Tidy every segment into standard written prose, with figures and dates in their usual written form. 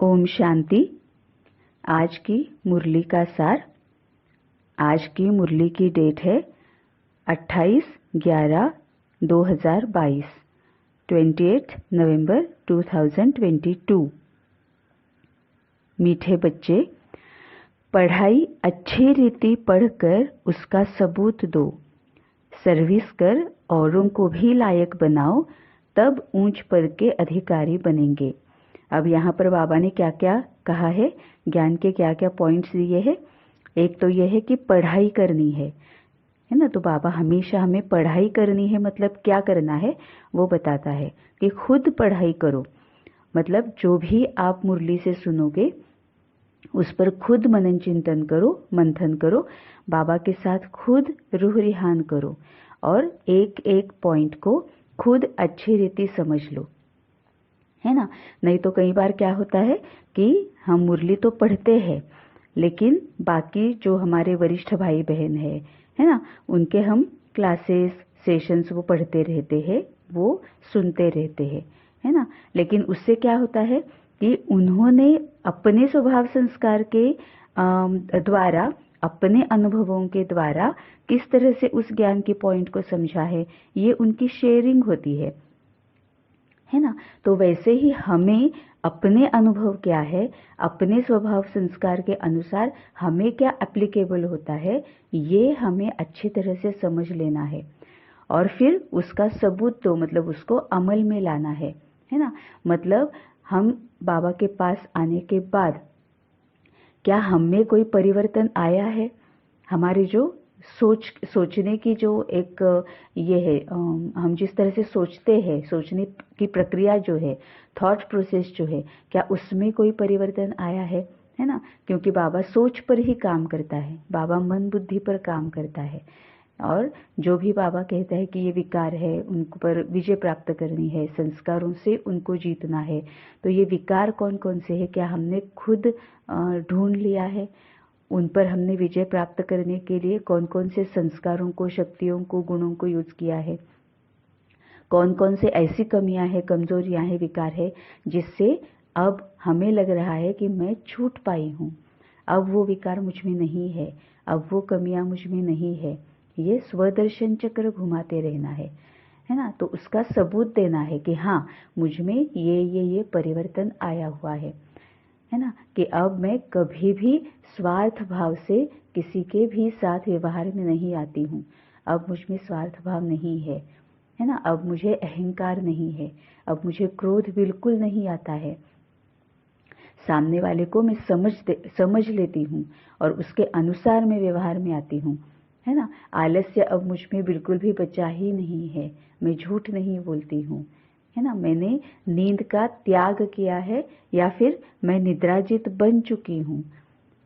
ओम शांति। आज की मुरली का सार। आज की मुरली की डेट है 28/11/2022, 28 नवंबर 2022। मीठे बच्चे, पढ़ाई अच्छी रीति पढ़कर उसका सबूत दो, सर्विस कर औरों को भी लायक बनाओ, तब ऊंच पद के अधिकारी बनेंगे। अब यहाँ पर बाबा ने क्या क्या कहा है, ज्ञान के क्या क्या पॉइंट्स दिए हैं। एक तो यह है कि पढ़ाई करनी है ना। तो बाबा हमेशा हमें पढ़ाई करनी है मतलब क्या करना है वो बताता है कि खुद पढ़ाई करो। मतलब जो भी आप मुरली से सुनोगे उस पर खुद मनन चिंतन करो, मंथन करो, बाबा के साथ खुद रूह रिहान करो और एक एक पॉइंट को खुद अच्छी रीति समझ लो, है ना। नहीं तो कई बार क्या होता है कि हम मुरली तो पढ़ते हैं लेकिन बाकी जो हमारे वरिष्ठ भाई बहन है ना, उनके हम क्लासेस सेशंस वो पढ़ते रहते हैं, वो सुनते रहते हैं, है ना। लेकिन उससे क्या होता है कि उन्होंने अपने स्वभाव संस्कार के द्वारा, अपने अनुभवों के द्वारा किस तरह से उस ज्ञान के पॉइंट को समझा है, ये उनकी शेयरिंग होती है ना। तो वैसे ही हमें अपने अनुभव क्या है, अपने स्वभाव संस्कार के अनुसार हमें क्या एप्लीकेबल होता है, ये हमें अच्छी तरह से समझ लेना है और फिर उसका सबूत तो मतलब उसको अमल में लाना है ना। मतलब हम बाबा के पास आने के बाद क्या हम में कोई परिवर्तन आया है, हमारी जो सोचने की जो एक ये है, हम जिस तरह से सोचते हैं, सोचने की प्रक्रिया जो है, थॉट प्रोसेस जो है, क्या उसमें कोई परिवर्तन आया है ना। क्योंकि बाबा सोच पर ही काम करता है, बाबा मन बुद्धि पर काम करता है और जो भी बाबा कहता है कि ये विकार है, उन पर विजय प्राप्त करनी है, संस्कारों से उनको जीतना है, तो ये विकार कौन कौन से है, क्या हमने खुद ढूंढ लिया है, उन पर हमने विजय प्राप्त करने के लिए कौन कौन से संस्कारों को, शक्तियों को, गुणों को यूज किया है, कौन कौन से ऐसी कमियां हैं, कमजोरियां हैं, विकार है जिससे अब हमें लग रहा है कि मैं छूट पाई हूं, अब वो विकार मुझ में नहीं है, अब वो कमियां मुझ में नहीं है। ये स्वदर्शन चक्र घुमाते रहना है ना। तो उसका सबूत देना है कि हाँ, मुझ में ये परिवर्तन आया हुआ है ना। कि अब मैं कभी भी स्वार्थ भाव से किसी के भी साथ व्यवहार में नहीं आती हूँ, अब मुझ में स्वार्थ भाव नहीं है ना। अब मुझे अहंकार नहीं है, अब मुझे क्रोध बिल्कुल नहीं आता है, सामने वाले को मैं समझ लेती हूँ और उसके अनुसार मैं व्यवहार में आती हूँ, है ना। आलस्य अब मुझ में बिल्कुल भी बचा ही नहीं है, मैं झूठ नहीं बोलती हूँ, है ना। मैंने नींद का त्याग किया है या फिर मैं निद्राजित बन चुकी हूँ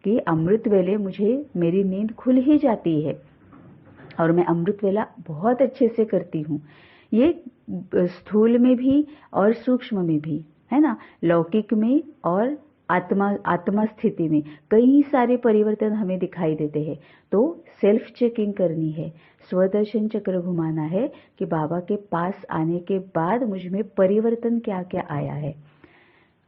कि अमृत वेले मुझे मेरी नींद खुल ही जाती है और मैं अमृत वेला बहुत अच्छे से करती हूँ। ये स्थूल में भी और सूक्ष्म में भी, है ना, लौकिक में और आत्मा स्थिति में कई सारे परिवर्तन हमें दिखाई देते हैं। तो सेल्फ चेकिंग करनी है, स्वदर्शन चक्र घुमाना है कि बाबा के पास आने के बाद मुझ में परिवर्तन क्या क्या आया है।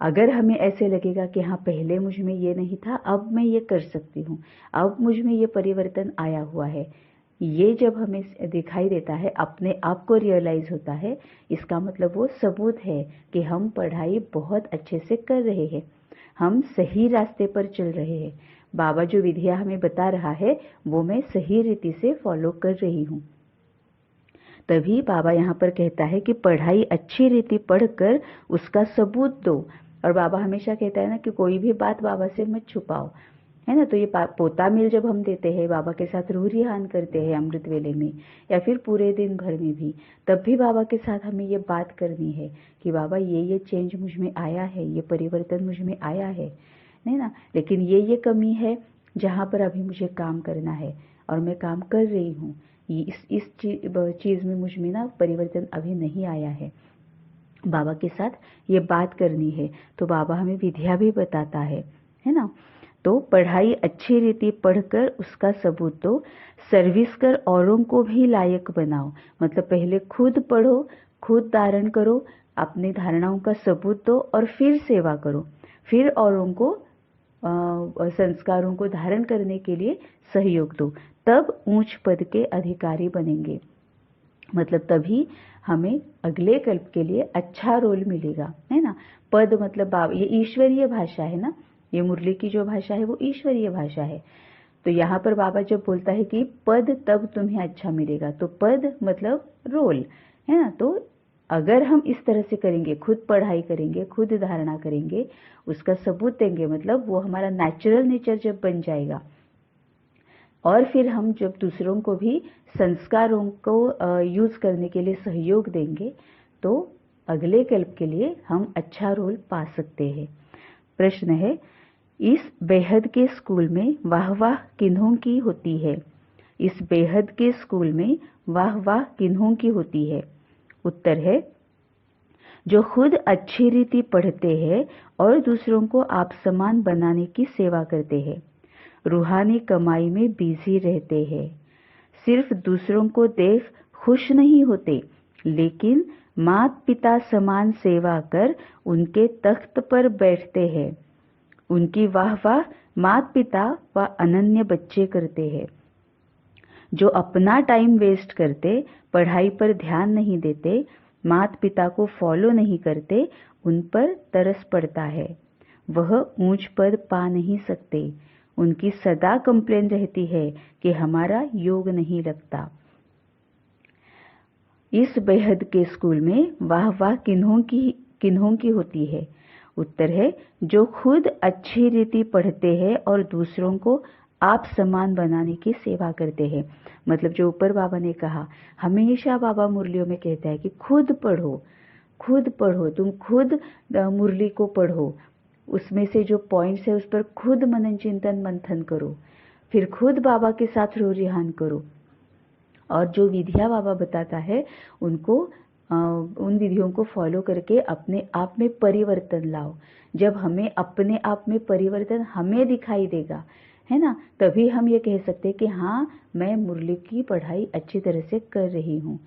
अगर हमें ऐसे लगेगा कि हाँ, पहले मुझ में ये नहीं था, अब मैं ये कर सकती हूँ, अब मुझ में ये परिवर्तन आया हुआ है, ये जब हमें दिखाई देता है, अपने आप को रियलाइज होता है, इसका मतलब वो सबूत है कि हम पढ़ाई बहुत अच्छे से कर रहे हैं, हम सही रास्ते पर चल रहे हैं। बाबा जो विधियां हमें बता रहा है वो मैं सही रीति से फॉलो कर रही हूँ। तभी बाबा यहाँ पर कहता है कि पढ़ाई अच्छी रीति पढ़कर उसका सबूत दो। और बाबा हमेशा कहता है ना कि कोई भी बात बाबा से मत छुपाओ, है ना। तो ये पोता मिल जब हम देते हैं, बाबा के साथ रूह रिहान करते हैं अमृत वेले में या फिर पूरे दिन भर में भी, तब भी बाबा के साथ हमें ये बात करनी है कि बाबा ये चेंज मुझ में आया है, ये परिवर्तन मुझ में आया है, नहीं ना। लेकिन ये कमी है जहाँ पर अभी मुझे काम करना है और मैं काम कर रही हूँ, इस चीज में मुझ में ना परिवर्तन अभी नहीं आया है, बाबा के साथ ये बात करनी है। तो बाबा हमें विधिया भी बताता है ना। तो पढ़ाई अच्छी रीति पढ़कर उसका सबूत दो, सर्विस कर औरों को भी लायक बनाओ। मतलब पहले खुद पढ़ो, खुद धारण करो, अपनी धारणाओं का सबूत दो और फिर सेवा करो, फिर औरों को संस्कारों को धारण करने के लिए सहयोग दो, तब ऊंच पद के अधिकारी बनेंगे। मतलब तभी हमें अगले कल्प के लिए अच्छा रोल मिलेगा, है ना। पद मतलब ये ईश्वरीय भाषा है ना, ये मुरली की जो भाषा है वो ईश्वरीय भाषा है। तो यहाँ पर बाबा जब बोलता है कि पद तब तुम्हें अच्छा मिलेगा, तो पद मतलब रोल, है ना। तो अगर हम इस तरह से करेंगे, खुद पढ़ाई करेंगे, खुद धारणा करेंगे, उसका सबूत देंगे, मतलब वो हमारा नेचुरल नेचर जब बन जाएगा, और फिर हम जब दूसरों को भी संस्कारों को यूज करने के लिए सहयोग देंगे, तो अगले कल्प के लिए हम अच्छा रोल पा सकते हैं। प्रश्न है, इस बेहद के स्कूल में वाह वाह किन्हों की होती है? इस बेहद के स्कूल में वाह वाह किन्हों की होती है? उत्तर है, जो खुद अच्छी रीति पढ़ते हैं और दूसरों को आप समान बनाने की सेवा करते हैं, रूहानी कमाई में बिजी रहते हैं, सिर्फ दूसरों को देख खुश नहीं होते, लेकिन माता पिता समान सेवा कर उनके तख्त पर बैठते हैं। उनकी वाह वाह माता पिता व अनन्य बच्चे करते हैं। जो अपना टाइम वेस्ट करते, पढ़ाई पर ध्यान नहीं देते, माता पिता को फॉलो नहीं करते, उन पर तरस पड़ता है। वह ऊंच पद पा नहीं सकते। उनकी सदा कंप्लेन रहती है कि हमारा योग नहीं लगता। इस बेहद के स्कूल में वाह वाह किन्हों की होती है? उत्तर है, जो खुद अच्छी रीति पढ़ते हैं और दूसरों को आप समान बनाने की सेवा करते हैं। मतलब जो ऊपर बाबा ने कहा, हमेशा बाबा मुरलियों में कहता है कि खुद पढ़ो, खुद पढ़ो, तुम खुद मुरली को पढ़ो, उसमें से जो पॉइंट्स है उस पर खुद मनन चिंतन मंथन करो, फिर खुद बाबा के साथ रोरिहान करो, और जो विधियां बाबा बताता है उनको उन विधियों को फॉलो करके अपने आप में परिवर्तन लाओ। जब हमें अपने आप में परिवर्तन हमें दिखाई देगा, है ना, तभी हम ये कह सकते हैं कि हाँ, मैं मुरली की पढ़ाई अच्छी तरह से कर रही हूँ।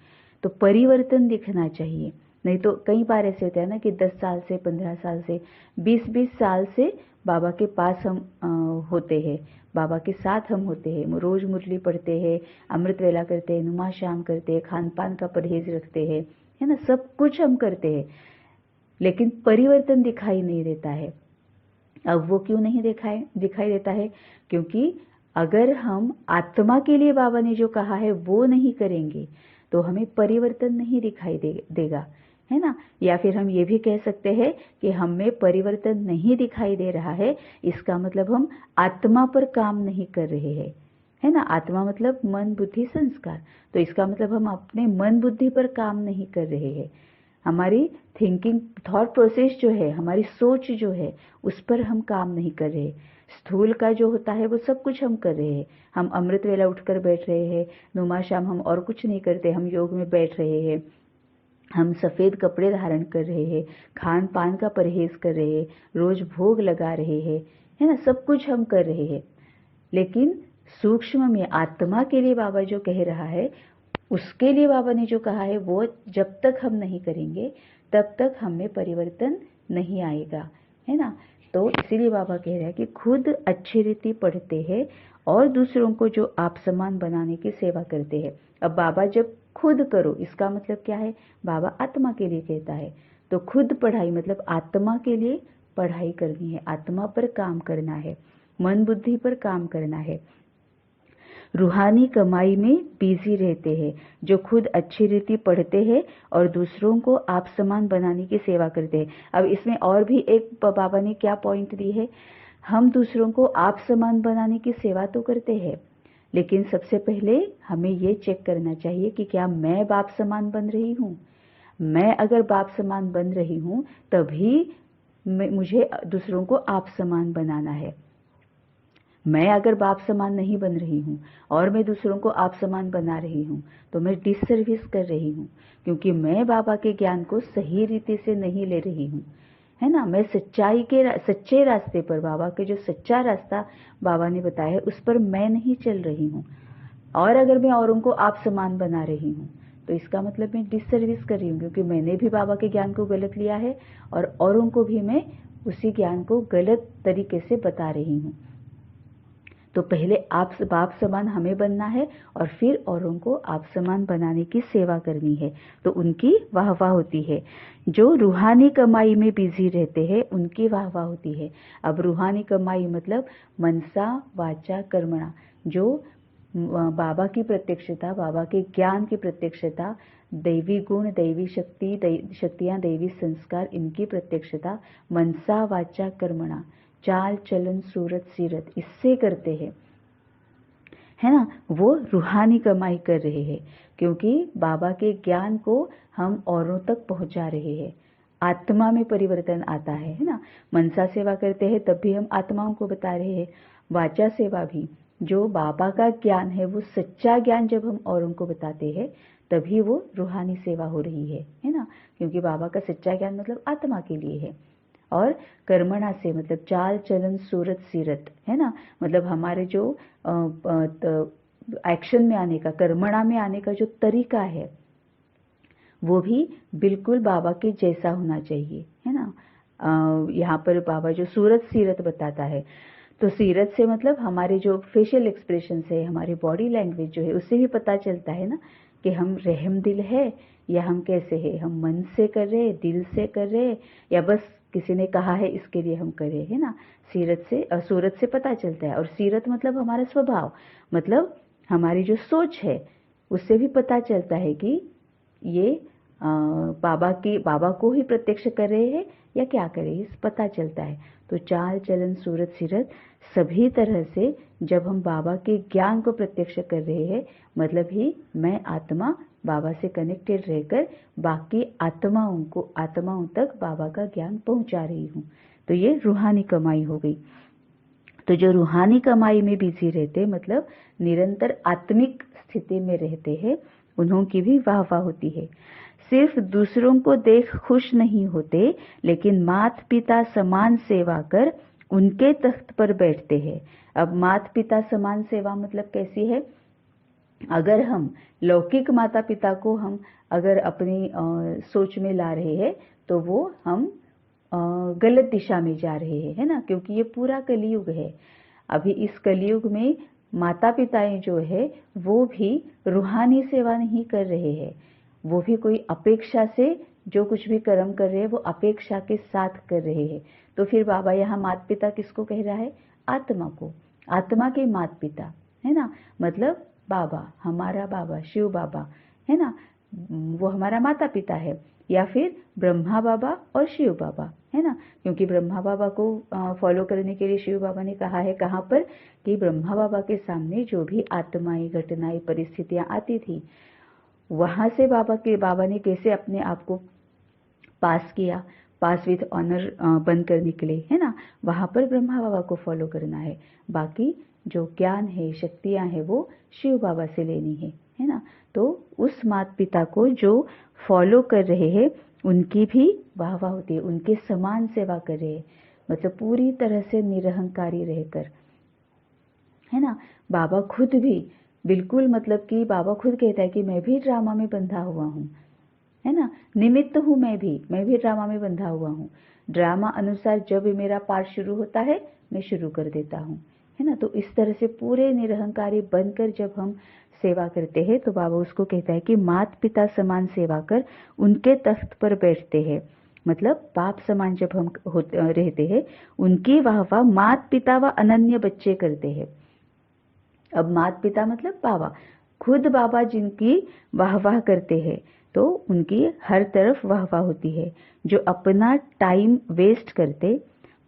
तो परिवर्तन दिखना चाहिए। नहीं तो कई बार ऐसे होता है ना कि 10 साल से, 15 साल से, 20-20 साल से बाबा के पास हम होते हैं, बाबा के साथ हम होते हैं, रोज मुरली पढ़ते हैं, अमृत वेला करते हैं, नुमा शाम करते हैं, खान पान का परहेज रखते हैं, है ना, सब कुछ हम करते हैं, लेकिन परिवर्तन दिखाई नहीं देता है। अब वो क्यों नहीं दिखाई देता है? क्योंकि अगर हम आत्मा के लिए बाबा ने जो कहा है वो नहीं करेंगे, तो हमें परिवर्तन नहीं दिखाई देगा, है ना। या फिर हम ये भी कह सकते हैं कि हमें परिवर्तन नहीं दिखाई दे रहा है, इसका मतलब हम आत्मा पर काम नहीं कर रहे हैं, है ना। आत्मा मतलब मन बुद्धि संस्कार, तो इसका मतलब हम अपने मन बुद्धि पर काम नहीं कर रहे हैं। हमारी थिंकिंग थॉट प्रोसेस जो है, हमारी सोच जो है, उस पर हम काम नहीं कर रहे। स्थूल का जो होता है वो सब कुछ हम कर रहे हैं। हम अमृत वेला उठकर बैठ रहे हैं, नुमा शाम हम और कुछ नहीं करते, हम योग में बैठ रहे हैं, हम सफेद कपड़े धारण कर रहे हैं, खान पान का परहेज कर रहे हैं, रोज भोग लगा रहे हैं, है ना, सब कुछ हम कर रहे हैं। लेकिन सूक्ष्म में आत्मा के लिए बाबा जो कह रहा है, उसके लिए बाबा ने जो कहा है वो जब तक हम नहीं करेंगे तब तक हमें परिवर्तन नहीं आएगा, है ना। तो इसीलिए बाबा कह रहे हैं कि खुद अच्छी रीति पढ़ते हैं और दूसरों को जो आप समान बनाने की सेवा करते हैं। अब बाबा जब खुद करो, इसका मतलब क्या है? बाबा आत्मा के लिए कहता है, तो खुद पढ़ाई मतलब आत्मा के लिए पढ़ाई करनी है, आत्मा पर काम करना है, मन बुद्धि पर काम करना है, रूहानी कमाई में बिजी रहते हैं, जो खुद अच्छी रीति पढ़ते हैं और दूसरों को आप समान बनाने की सेवा करते हैं। अब इसमें और भी एक बाबा ने क्या पॉइंट दी है, हम दूसरों को आप समान बनाने की सेवा तो करते हैं, लेकिन सबसे पहले हमें ये चेक करना चाहिए कि क्या मैं बाप समान बन रही हूँ। मैं अगर बाप समान बन रही हूँ तभी मुझे दूसरों को आप समान बनाना है। मैं अगर बाप समान नहीं बन रही हूँ और मैं दूसरों को आप समान बना रही हूँ, तो मैं डिससर्विस कर रही हूँ, क्योंकि मैं बाबा के ज्ञान को सही रीति से नहीं ले रही हूँ, है ना। मैं सच्चे रास्ते पर, बाबा के जो सच्चा रास्ता बाबा ने बताया है उस पर मैं नहीं चल रही हूँ, और अगर मैं औरों को आप समान बना रही हूँ तो इसका मतलब मैं डिससर्विस कर रही हूँ, क्योंकि मैंने भी बाबा के ज्ञान को गलत लिया है और औरों को भी मैं उसी ज्ञान को गलत तरीके से बता रही हूँ। तो पहले आप बाप समान हमें बनना है और फिर औरों को आप समान बनाने की सेवा करनी है, तो उनकी वाहवाह होती है। जो रूहानी कमाई में बिजी रहते हैं उनकी वाहवाह होती है। अब रूहानी कमाई मतलब मनसा वाचा कर्मणा, जो बाबा की प्रत्यक्षता, बाबा के ज्ञान की प्रत्यक्षता, दैवी गुण, दैवी शक्तियां, दैवी संस्कार, इनकी प्रत्यक्षता मनसा वाचा कर्मणा, चाल चलन सूरत सीरत, इससे करते हैं, है ना। वो रूहानी कमाई कर रहे हैं, क्योंकि बाबा के ज्ञान को हम औरों तक पहुंचा रहे हैं। आत्मा में परिवर्तन आता है ना। मनसा सेवा करते हैं तब भी हम आत्माओं को बता रहे हैं। वाचा सेवा भी, जो बाबा का ज्ञान है, वो सच्चा ज्ञान जब हम औरों को बताते हैं तभी वो रूहानी सेवा हो रही है ना। क्योंकि बाबा का सच्चा ज्ञान मतलब आत्मा के लिए है। और कर्मणा से मतलब चाल चलन सूरत सीरत, है ना। मतलब हमारे जो एक्शन में आने का, कर्मणा में आने का जो तरीका है वो भी बिल्कुल बाबा के जैसा होना चाहिए, है ना। यहाँ पर बाबा जो सूरत सीरत बताता है, तो सीरत से मतलब हमारे जो फेशियल एक्सप्रेशन है, हमारी बॉडी लैंग्वेज जो है, उससे भी पता चलता है ना कि हम रहम दिल है या हम कैसे है। हम मन से कर रहे, दिल से कर रहे, या बस किसी ने कहा है इसके लिए हम करें, है ना। सीरत से सूरत से पता चलता है। और सीरत मतलब हमारा स्वभाव, मतलब हमारी जो सोच है, उससे भी पता चलता है कि ये बाबा को ही प्रत्यक्ष कर रहे हैं या क्या कर रहे हैं, पता चलता है। तो चाल चलन सूरत सीरत सभी तरह से जब हम बाबा के ज्ञान को प्रत्यक्ष कर रहे हैं, मतलब ही मैं आत्मा बाबा से कनेक्टेड रहकर बाकी आत्माओं तक बाबा का ज्ञान पहुंचा रही हूँ। तो ये रूहानी कमाई हो गई। तो जो रूहानी कमाई में बिजी रहते, मतलब निरंतर आत्मिक स्थिति में रहते हैं, उन्हों की भी वाहवाह होती है। सिर्फ दूसरों को देख खुश नहीं होते, लेकिन माता पिता समान सेवा कर उनके तख्त पर बैठते हैं। अब माता पिता समान सेवा मतलब कैसी है? अगर हम लौकिक माता पिता को हम अगर अपनी सोच में ला रहे हैं, तो वो हम गलत दिशा में जा रहे हैं, है ना। क्योंकि ये पूरा कलयुग है। अभी इस कलयुग में माता पिताएं जो है वो भी रूहानी सेवा नहीं कर रहे हैं। वो भी कोई अपेक्षा से जो कुछ भी कर्म कर रहे हैं वो अपेक्षा के साथ कर रहे हैं। तो फिर बाबा यहाँ माता पिता किसको कह रहा है? आत्मा को, आत्मा के माता पिता, है ना। मतलब बाबा, हमारा बाबा शिव बाबा, है ना, वो हमारा माता पिता है। या फिर ब्रह्मा बाबा और शिव बाबा, है ना। क्योंकि ब्रह्मा बाबा को फॉलो करने के लिए शिव बाबा ने कहा है, कहाँ पर, कि ब्रह्मा बाबा के सामने जो भी आत्माएं, घटनाएं, परिस्थितियां आती थी, वहां से बाबा ने कैसे अपने आप को पास किया, पास विथ ऑनर बनकर निकले, है ना। वहां पर ब्रह्मा बाबा को फॉलो करना है। बाकी जो ज्ञान है, शक्तियां हैं, वो शिव बाबा से लेनी है ना। तो उस माता पिता को जो फॉलो कर रहे हैं उनकी भी वाहवाह होती है, उनके समान सेवा कर रहे हैं, मतलब पूरी तरह से निरहंकारी रहकर, है ना। बाबा खुद भी बिल्कुल, मतलब कि बाबा खुद कहता है कि मैं भी ड्रामा में बंधा हुआ हूँ, है ना, निमित्त हूँ, मैं भी ड्रामा में बंधा हुआ हूँ। ड्रामा अनुसार जब मेरा पार्ट शुरू होता है मैं शुरू कर देता हूँ, है ना। तो इस तरह से पूरे निरहंकारी बनकर जब हम सेवा करते हैं तो बाबा उसको कहता है कि माता पिता समान सेवा कर उनके तख्त पर बैठते हैं। मतलब बाप समान जब हम रहते हैं, उनकी वाहवाह माता पिता व अनन्य बच्चे करते हैं। अब माता पिता मतलब बाबा, खुद बाबा जिनकी वाहवाह करते हैं तो उनकी हर तरफ वाहवाह होती है। जो अपना टाइम वेस्ट करते,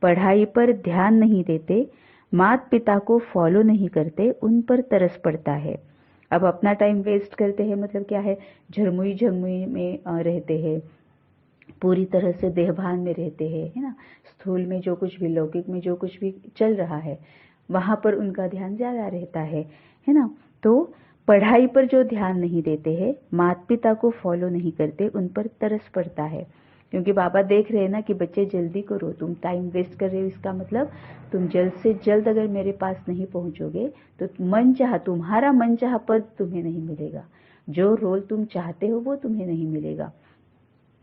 पढ़ाई पर ध्यान नहीं देते, माता पिता को फॉलो नहीं करते, उन पर तरस पड़ता है। अब अपना टाइम वेस्ट करते हैं मतलब क्या है? झरमुई में रहते हैं, पूरी तरह से देहभान में रहते हैं, है ना। स्थूल में जो कुछ भी, लौकिक में जो कुछ भी चल रहा है वहां पर उनका ध्यान ज्यादा रहता है ना। तो पढ़ाई पर जो ध्यान नहीं देते हैं, माता पिता को फॉलो नहीं करते, उन पर तरस पड़ता है। क्योंकि बाबा देख रहे हैं ना कि बच्चे जल्दी करो, तुम टाइम वेस्ट कर रहे हो, इसका मतलब तुम जल्द से जल्द अगर मेरे पास नहीं पहुंचोगे तो तुम्हारा मन चाह पद तुम्हें नहीं मिलेगा, जो रोल तुम चाहते हो वो तुम्हें नहीं मिलेगा।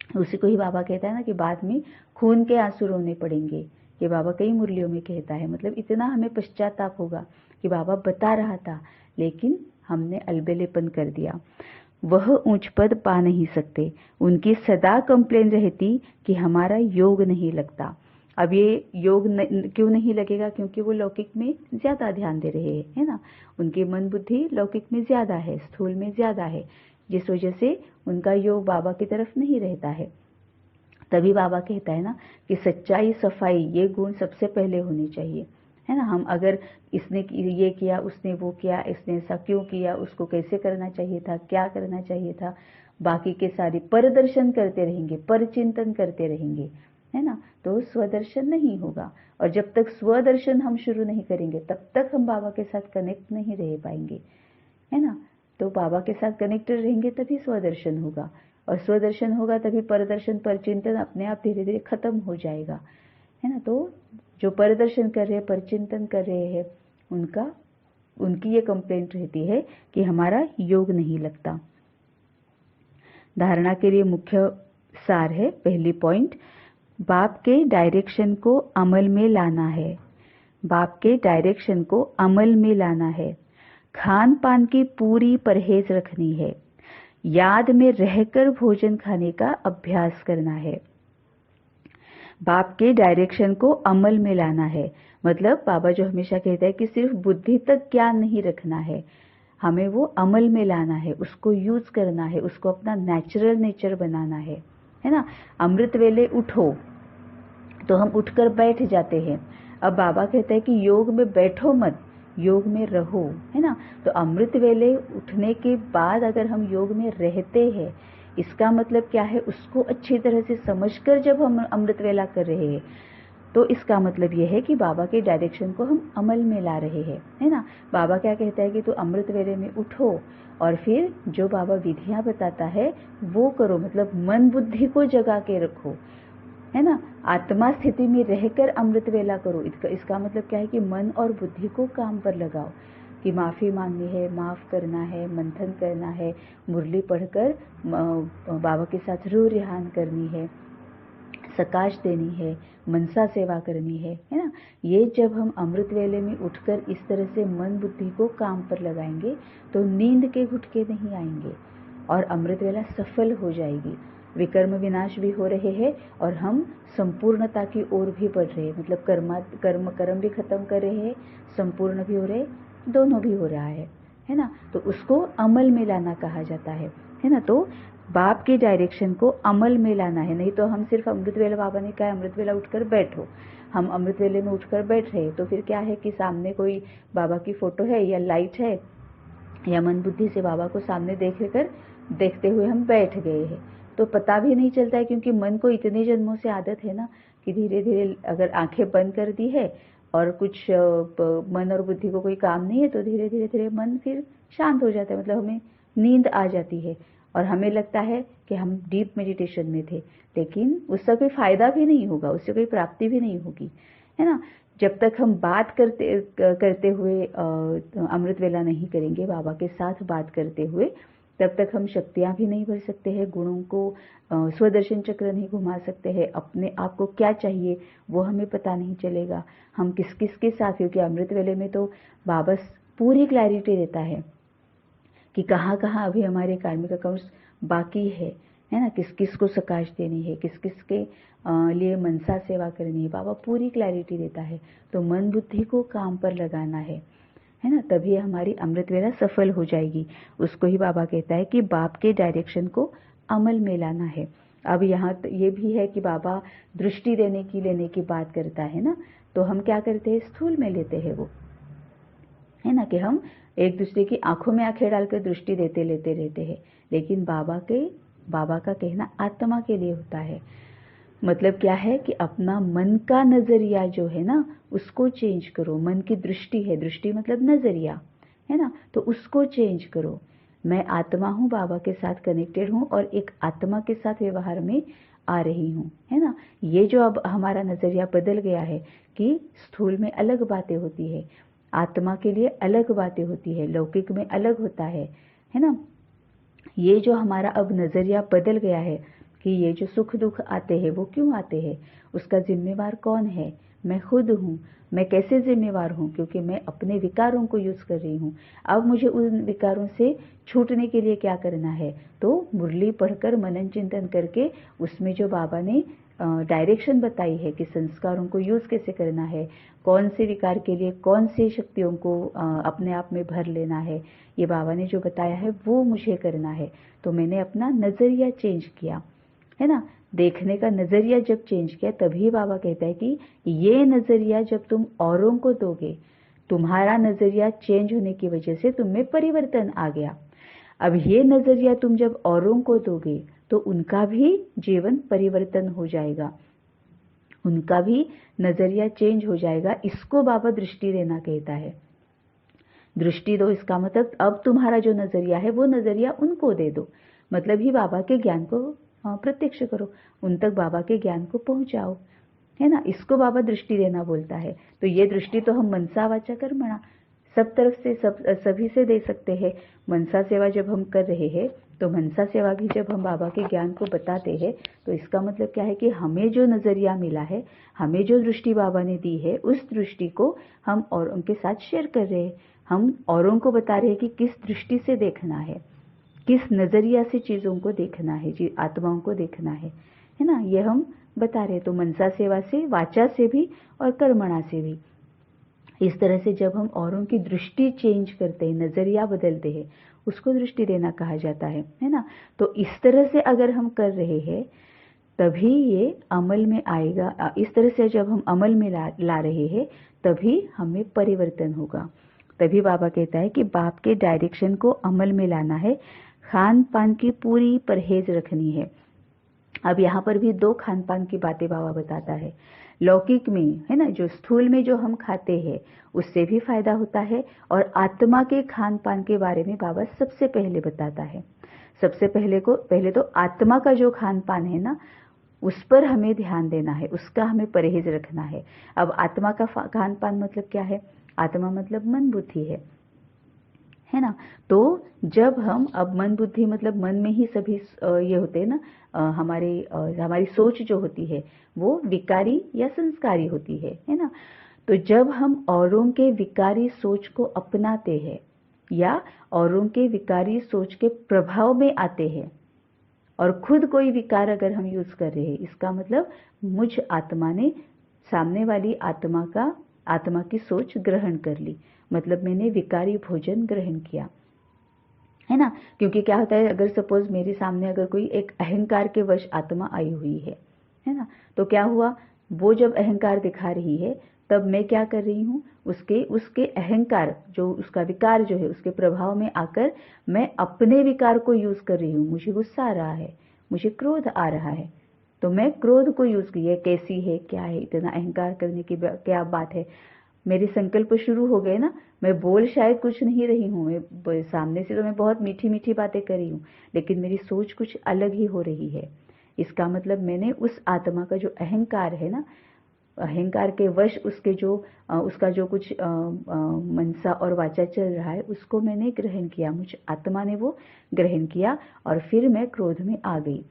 उसी को ही बाबा कहता है ना कि बाद में खून के आंसू रोने पड़ेंगे। ये बाबा कई मुरलियों में कहता है। मतलब इतना हमें पश्चाताप होगा कि बाबा बता रहा था लेकिन हमने अलबेलेपन कर दिया। वह ऊंच पद पा नहीं सकते। उनकी सदा कंप्लेन रहती कि हमारा योग नहीं लगता। अब ये योग क्यों नहीं लगेगा? क्योंकि वो लौकिक में ज्यादा ध्यान दे रहे हैं, है ना। उनकी मन बुद्धि लौकिक में ज्यादा है, स्थूल में ज्यादा है, जिस वजह से उनका योग बाबा की तरफ नहीं रहता है। तभी बाबा कहता है ना कि सच्चाई, सफाई, ये गुण सबसे पहले होनी चाहिए, है ना। हम अगर इसने ये किया, उसने वो किया, इसने ऐसा क्यों किया, उसको कैसे करना चाहिए था, क्या करना चाहिए था, बाकी के सारे परदर्शन करते रहेंगे, परचिंतन करते रहेंगे, है ना, तो स्वदर्शन नहीं होगा। और जब तक स्वदर्शन हम शुरू नहीं करेंगे तब तक हम बाबा के साथ कनेक्ट नहीं रह पाएंगे, है ना। तो बाबा के साथ कनेक्टेड रहेंगे तभी स्वदर्शन होगा, और स्वदर्शन होगा तभी परदर्शन, परचिंतन अपने आप धीरे धीरे खत्म हो जाएगा, है ना। तो जो परदर्शन कर रहे हैं, परचिंतन कर रहे हैं, उनकी ये कंप्लेंट रहती है कि हमारा योग नहीं लगता। धारणा के लिए मुख्य सार है, पहली पॉइंट, बाप के डायरेक्शन को अमल में लाना है। बाप के डायरेक्शन को अमल में लाना है। खान पान की पूरी परहेज रखनी है। याद में रहकर भोजन खाने का अभ्यास करना है। बाप के डायरेक्शन को अमल में लाना है, मतलब बाबा जो हमेशा कहता है कि सिर्फ बुद्धि तक ज्ञान नहीं रखना है, हमें वो अमल में लाना है, उसको यूज करना है, उसको अपना नेचुरल नेचर बनाना है ना। अमृत वेले उठो तो हम उठकर बैठ जाते हैं। अब बाबा कहता है कि योग में बैठो मत, योग में रहो, है ना। तो अमृत वेले उठने के बाद अगर हम योग में रहते हैं, इसका मतलब क्या है, उसको अच्छी तरह से समझकर जब हम अमृत वेला कर रहे हैं तो इसका मतलब यह है कि बाबा के डायरेक्शन को हम अमल में ला रहे हैं, है ना। बाबा क्या कहता है कि तो अमृत वेले में उठो और फिर जो बाबा विधियां बताता है वो करो, मतलब मन बुद्धि को जगा के रखो, है ना। आत्मा स्थिति में रहकर अमृत वेला करो। इसका मतलब क्या है कि मन और बुद्धि को काम पर लगाओ, कि माफ़ी मांगनी है, माफ़ करना है, मंथन करना है, मुरली पढ़कर बाबा के साथ रूह रिहान करनी है, सकाश देनी है, मनसा सेवा करनी है ना। ये जब हम अमृत वेले में उठकर इस तरह से मन बुद्धि को काम पर लगाएंगे तो नींद के घुटके नहीं आएंगे और अमृत वेला सफल हो जाएगी। विकर्म विनाश भी हो रहे हैं और हम संपूर्णता की ओर भी बढ़ रहे हैं, मतलब कर्म भी खत्म कर रहे हैं, संपूर्ण भी हो रहे, दोनों भी हो रहा है ना। तो उसको अमल में लाना कहा जाता है ना। तो बाप के डायरेक्शन को अमल में लाना है, नहीं तो हम सिर्फ अमृत वेला, बाबा ने कहा अमृत वेला उठकर बैठो, हम अमृत वेले में उठकर बैठ रहे तो फिर क्या है कि सामने कोई बाबा की फोटो है या लाइट है या मन बुद्धि से बाबा को सामने देखते हुए हम बैठ गए हैं, तो पता भी नहीं चलता है, क्योंकि मन को इतने जन्मों से आदत है ना कि धीरे धीरे अगर आंखें बंद कर दी है और कुछ मन और बुद्धि को कोई काम नहीं है तो धीरे धीरे मन फिर शांत हो जाता है, मतलब हमें नींद आ जाती है और हमें लगता है कि हम डीप मेडिटेशन में थे, लेकिन उसका कोई फायदा भी नहीं होगा, उससे कोई प्राप्ति भी नहीं होगी, है ना। जब तक हम बात करते हुए अमृत वेला नहीं करेंगे, बाबा के साथ बात करते हुए, तब तक हम शक्तियां भी नहीं भर सकते हैं, गुणों को स्वदर्शन चक्र नहीं घुमा सकते हैं, अपने आप को क्या चाहिए वो हमें पता नहीं चलेगा, हम किस किस के साथ, क्योंकि अमृत वेले में तो बाबा पूरी क्लैरिटी देता है कि कहाँ कहाँ अभी हमारे कार्मिक अकाउंट्स बाकी है ना, किस किस को सकाश देनी है, किस किस के लिए मनसा सेवा करनी है, बाबा पूरी क्लैरिटी देता है। तो मन बुद्धि को काम पर लगाना है ना, तभी हमारी अमृत वेला सफल हो जाएगी। उसको ही बाबा कहता है कि बाप के डायरेक्शन को अमल में लाना है। अब यहाँ ये भी है कि बाबा दृष्टि लेने की बात करता है ना, तो हम क्या करते हैं, स्थूल में लेते हैं वो, है ना, कि हम एक दूसरे की आंखों में आंखें डालकर दृष्टि लेते रहते हैं, लेकिन बाबा का कहना आत्मा के लिए होता है। मतलब क्या है कि अपना मन का नजरिया जो है ना उसको चेंज करो। मन की दृष्टि है, दृष्टि मतलब नजरिया, है ना, तो उसको चेंज करो। मैं आत्मा हूँ, बाबा के साथ कनेक्टेड हूँ और एक आत्मा के साथ व्यवहार में आ रही हूँ, है ना। ये जो अब हमारा नजरिया बदल गया है कि स्थूल में अलग बातें होती है, आत्मा के लिए अलग बातें होती है, लौकिक में अलग होता है ना। ये जो हमारा अब नजरिया बदल गया है, कि ये जो सुख दुख आते हैं वो क्यों आते हैं, उसका जिम्मेवार कौन है, मैं खुद हूँ। मैं कैसे जिम्मेवार हूँ, क्योंकि मैं अपने विकारों को यूज कर रही हूँ। अब मुझे उन विकारों से छूटने के लिए क्या करना है, तो मुरली पढ़कर मनन चिंतन करके उसमें जो बाबा ने डायरेक्शन बताई है कि संस्कारों को यूज कैसे करना है, कौन से विकार के लिए कौन से शक्तियों को अपने आप में भर लेना है, ये बाबा ने जो बताया है वो मुझे करना है। तो मैंने अपना नजरिया चेंज किया, है ना। देखने का नजरिया जब चेंज किया तभी बाबा कहता है कि ये नजरिया जब तुम औरों को दोगे, तुम्हारा नजरिया चेंज होने की वजह से तुम में परिवर्तन आ गया। अब ये नजरिया तुम जब औरों को दोगे तो उनका भी जीवन परिवर्तन हो जाएगा, उनका भी नजरिया चेंज हो जाएगा। इसको बाबा दृष्टि देना कहता है। दृष्टि दो, इसका मतलब अब तुम्हारा जो नजरिया है वो नजरिया उनको दे दो, मतलब ही बाबा के ज्ञान को प्रत्यक्ष करो, उन तक बाबा के ज्ञान को पहुंचाओ, है ना। इसको बाबा दृष्टि देना बोलता है। तो ये दृष्टि तो हम मनसा वाचा कर्मणा सब तरफ से सभी से दे सकते हैं। मनसा सेवा जब हम कर रहे हैं तो मनसा सेवा भी जब हम बाबा के ज्ञान को बताते हैं तो इसका मतलब क्या है कि हमें जो नजरिया मिला है, हमें जो दृष्टि बाबा ने दी है, उस दृष्टि को हम और उनके साथ शेयर कर रहे हैं। हम औरों को बता रहे हैं कि किस दृष्टि से देखना है, किस नजरिया से चीजों को देखना है, जी आत्माओं को देखना है ना। ये हम बता रहे हैं। तो मनसा सेवा से, वाचा से भी और कर्मणा से भी इस तरह से जब हम औरों की दृष्टि चेंज करते हैं, नजरिया बदलते हैं, उसको दृष्टि देना कहा जाता है ना। तो इस तरह से अगर हम कर रहे हैं तभी ये अमल में आएगा। इस तरह से जब हम अमल में ला रहे हैं तभी हमें परिवर्तन होगा। तभी बाबा कहता है कि बाप के डायरेक्शन को अमल में लाना है, खान पान की पूरी परहेज रखनी है। अब यहाँ पर भी दो खान पान की बातें बाबा बताता है। लौकिक में, है ना, जो स्थूल में जो हम खाते हैं उससे भी फायदा होता है, और आत्मा के खान पान के बारे में बाबा सबसे पहले बताता है। सबसे पहले तो आत्मा का जो खान पान है ना, उस पर हमें ध्यान देना है, उसका हमें परहेज रखना है। अब आत्मा का खान पान मतलब क्या है, आत्मा मतलब मन बुद्धि है ना। तो जब हम, अब मन बुद्धि मतलब मन में ही सभी ये होते हैं ना, हमारी सोच जो होती है वो विकारी या संस्कारी होती है ना। तो जब हम औरों के विकारी सोच को अपनाते हैं या औरों के विकारी सोच के प्रभाव में आते हैं और खुद कोई विकार अगर हम यूज कर रहे हैं, इसका मतलब मुझ आत्मा ने सामने वाली आत्मा की सोच ग्रहण कर ली, मतलब मैंने विकारी भोजन ग्रहण किया, है ना। क्योंकि क्या होता है, अगर सपोज मेरे सामने अगर कोई एक अहंकार के वश आत्मा आई हुई है ना, तो क्या हुआ, वो जब अहंकार दिखा रही है तब मैं क्या कर रही हूँ, उसके अहंकार जो उसका विकार जो है उसके प्रभाव में आकर मैं अपने विकार को यूज कर रही हूँ। मुझे गुस्सा आ रहा है, मुझे क्रोध आ रहा है, तो मैं क्रोध को यूज की, कैसी है, क्या है, इतना अहंकार करने की क्या बात है। मेरे संकल्प शुरू हो गए ना, मैं बोल शायद कुछ नहीं रही हूँ, मैं सामने से तो मैं बहुत मीठी मीठी बातें कर रही हूँ, लेकिन मेरी सोच कुछ अलग ही हो रही है। इसका मतलब मैंने उस आत्मा का जो अहंकार है ना, अहंकार के वश उसका जो कुछ मनसा और वाचा चल रहा है उसको मैंने ग्रहण किया, मुझ आत्मा ने वो ग्रहण किया और फिर मैं क्रोध में आ गई,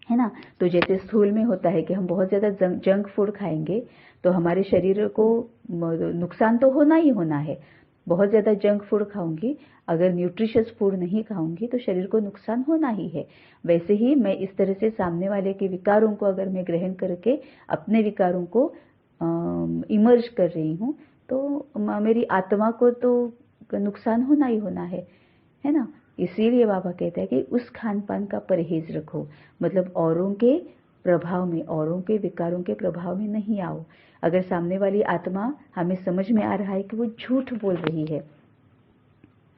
है ना। तो जैसे स्थूल में होता है कि हम बहुत ज्यादा जंक फूड खाएंगे तो हमारे शरीर को नुकसान तो होना ही होना है। बहुत ज्यादा जंक फूड खाऊंगी, अगर न्यूट्रिशियस फूड नहीं खाऊंगी तो शरीर को नुकसान होना ही है। वैसे ही मैं इस तरह से सामने वाले के विकारों को अगर मैं ग्रहण करके अपने विकारों को इमर्ज कर रही हूँ तो मेरी आत्मा को तो नुकसान होना ही होना है ना। इसीलिए बाबा कहते हैं कि उस खान पान का परहेज रखो, मतलब औरों के प्रभाव में, औरों के विकारों के प्रभाव में नहीं आओ। अगर सामने वाली आत्मा हमें समझ में आ रहा है कि वो झूठ बोल रही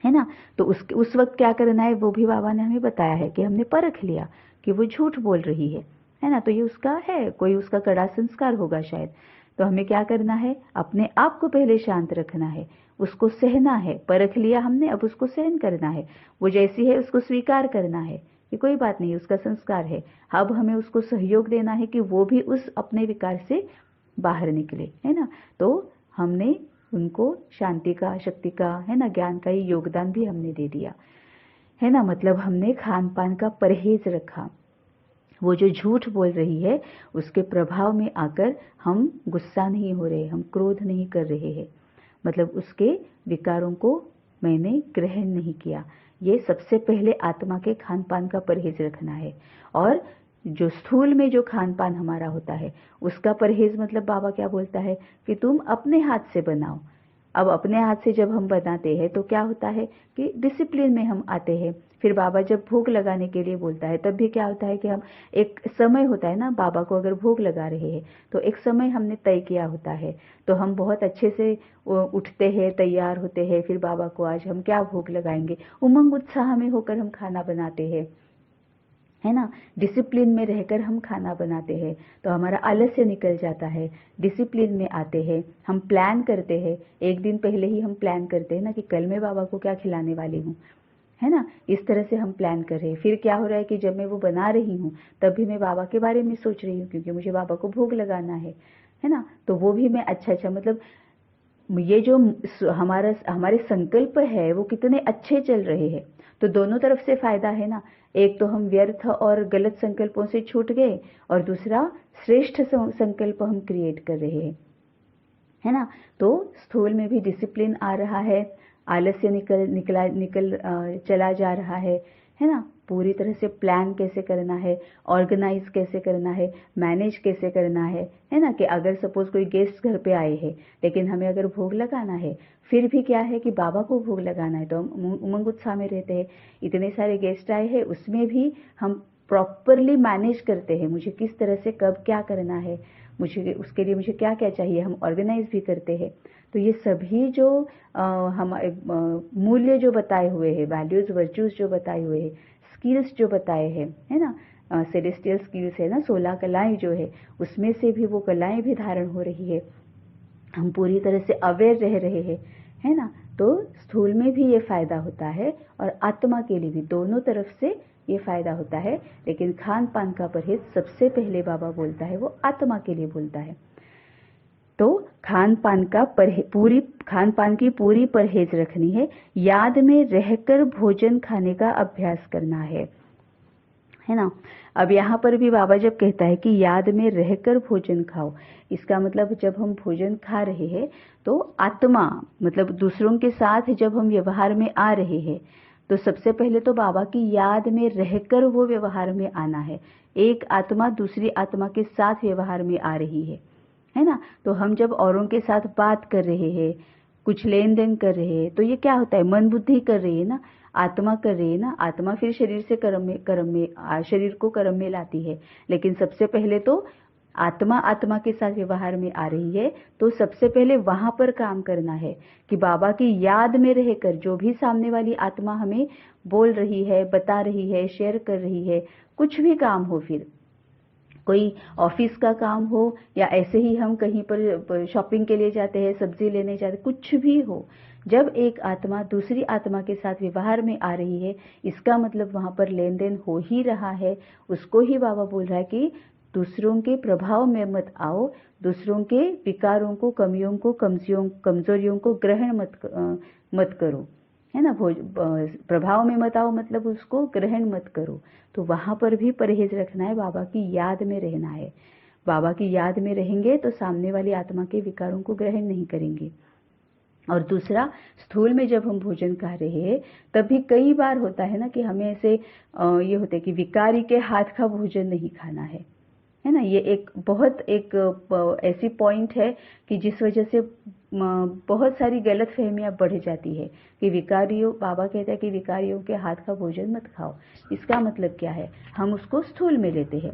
है ना, तो उस वक्त क्या करना है वो भी बाबा ने हमें बताया है कि हमने परख लिया कि वो झूठ बोल रही है ना। तो ये उसका है, कोई उसका कड़ा संस्कार होगा शायद। तो हमें क्या करना है, अपने आप को पहले शांत रखना है, उसको सहना है। परख लिया हमने, अब उसको सहन करना है। वो जैसी है उसको स्वीकार करना है कि कोई बात नहीं, उसका संस्कार है। अब हमें उसको सहयोग देना है कि वो भी उस अपने विकार से बाहर निकले, है ना। तो हमने उनको शांति का, शक्ति का, है ना, ज्ञान का ये योगदान भी हमने दे दिया, है ना। मतलब हमने खान पान का परहेज रखा। वो जो झूठ बोल रही है उसके प्रभाव में आकर हम गुस्सा नहीं हो रहे, हम क्रोध नहीं कर रहे हैं, मतलब उसके विकारों को मैंने ग्रहण नहीं किया। ये सबसे पहले आत्मा के खान पान का परहेज रखना है। और जो स्थूल में जो खान पान हमारा होता है उसका परहेज मतलब बाबा क्या बोलता है कि तुम अपने हाथ से बनाओ। अब अपने हाथ से जब हम बनाते हैं तो क्या होता है कि डिसिप्लिन में हम आते हैं। फिर बाबा जब भोग लगाने के लिए बोलता है तब भी क्या होता है कि हम एक समय होता है ना, बाबा को अगर भोग लगा रहे हैं तो एक समय हमने तय किया होता है, तो हम बहुत अच्छे से उठते हैं, तैयार होते हैं, फिर बाबा को आज हम क्या भोग लगाएंगे, उमंग उत्साह में होकर हम खाना बनाते हैं, है ना। डिसिप्लिन में रहकर हम खाना बनाते हैं तो हमारा आलस्य निकल जाता है। डिसिप्लिन में आते हैं, हम प्लान करते हैं, एक दिन पहले ही हम प्लान करते हैं ना कि कल मैं बाबा को क्या खिलाने वाली हूँ, है ना। इस तरह से हम प्लान कर रहे हैं। फिर क्या हो रहा है कि जब मैं वो बना रही हूँ तब भी मैं बाबा के बारे में सोच रही हूँ क्योंकि मुझे बाबा को भोग लगाना है ना। तो वो भी मैं अच्छा मतलब ये जो हमारे संकल्प है वो कितने अच्छे चल रहे हैं, तो दोनों तरफ से फायदा है ना। एक तो हम व्यर्थ और गलत संकल्पों से छूट गए और दूसरा श्रेष्ठ संकल्प हम क्रिएट कर रहे हैं, है ना। तो स्थूल में भी डिसिप्लिन आ रहा है, आलस्य निकल चला जा रहा है ना। पूरी तरह से प्लान कैसे करना है, ऑर्गेनाइज कैसे करना है, मैनेज कैसे करना है ना। कि अगर सपोज कोई गेस्ट घर पे आए हैं लेकिन हमें अगर भोग लगाना है, फिर भी क्या है कि बाबा को भोग लगाना है, तो हम उमंग उत्साह में रहते हैं। इतने सारे गेस्ट आए हैं उसमें भी हम प्रॉपरली मैनेज करते हैं, मुझे किस तरह से कब क्या करना है, मुझे उसके लिए मुझे क्या क्या चाहिए, हम ऑर्गेनाइज भी करते हैं। तो ये सभी जो हमारे मूल्य जो बताए हुए हैं, वैल्यूज वर्च्यूज जो बताए हुए हैं, स्किल्स जो बताए हैं, है ना, सेलेस्टियल स्किल्स है ना, 16 कलाएं जो है उसमें से भी वो कलाएं भी धारण हो रही है, हम पूरी तरह से अवेयर रह रहे हैं, है ना। तो स्थूल में भी ये फायदा होता है और आत्मा के लिए भी, दोनों तरफ से ये फायदा होता है। लेकिन खान पान का परहेज सबसे पहले बाबा बोलता है वो आत्मा के लिए बोलता है। तो खान पान की पूरी परहेज रखनी है, याद में रहकर भोजन खाने का अभ्यास करना है ना। अब यहाँ पर भी बाबा जब कहता है कि याद में रहकर भोजन खाओ, इसका मतलब जब हम भोजन खा रहे हैं तो आत्मा मतलब दूसरों के साथ जब हम व्यवहार में आ रहे हैं तो सबसे पहले तो बाबा की याद में रहकर वो व्यवहार में आना है। एक आत्मा दूसरी आत्मा के साथ व्यवहार में आ रही है ना। तो हम जब औरों के साथ बात कर रहे हैं, कुछ लेन देन कर रहे हैं, तो ये क्या होता है, मन बुद्धि कर रही है ना, आत्मा कर रही है ना। आत्मा फिर शरीर से शरीर को कर्म में लाती है, लेकिन सबसे पहले तो आत्मा के साथ व्यवहार में आ रही है। तो सबसे पहले वहां पर काम करना है कि बाबा की याद में रहकर जो भी सामने वाली आत्मा हमें बोल रही है, बता रही है, शेयर कर रही है, कुछ भी काम हो, फिर कोई ऑफिस का काम हो या ऐसे ही हम कहीं पर शॉपिंग के लिए जाते हैं, सब्जी लेने जाते हैं, कुछ भी हो, जब एक आत्मा दूसरी आत्मा के साथ व्यवहार में आ रही है इसका मतलब वहां पर लेन देन हो ही रहा है। उसको ही बाबा बोल रहा है कि दूसरों के प्रभाव में मत आओ, दूसरों के विकारों को, कमियों को, कमजोरियों को ग्रहण मत करो, है ना। प्रभाव में मत आओ मतलब उसको ग्रहण मत करो। तो वहां पर भी परहेज रखना है, बाबा की याद में रहना है। बाबा की याद में रहेंगे तो सामने वाली आत्मा के विकारों को ग्रहण नहीं करेंगे। और दूसरा, स्थूल में जब हम भोजन खा रहे हैं तब भी कई बार होता है ना कि हमें ऐसे ये होता है कि विकारी के हाथ का भोजन नहीं खाना है ना। ये एक बहुत ऐसी पॉइंट है कि जिस वजह से बहुत सारी गलत फहमियां बढ़ जाती है कि बाबा कहता है कि विकारियों के हाथ का भोजन मत खाओ। इसका मतलब क्या है, हम उसको स्थूल में लेते हैं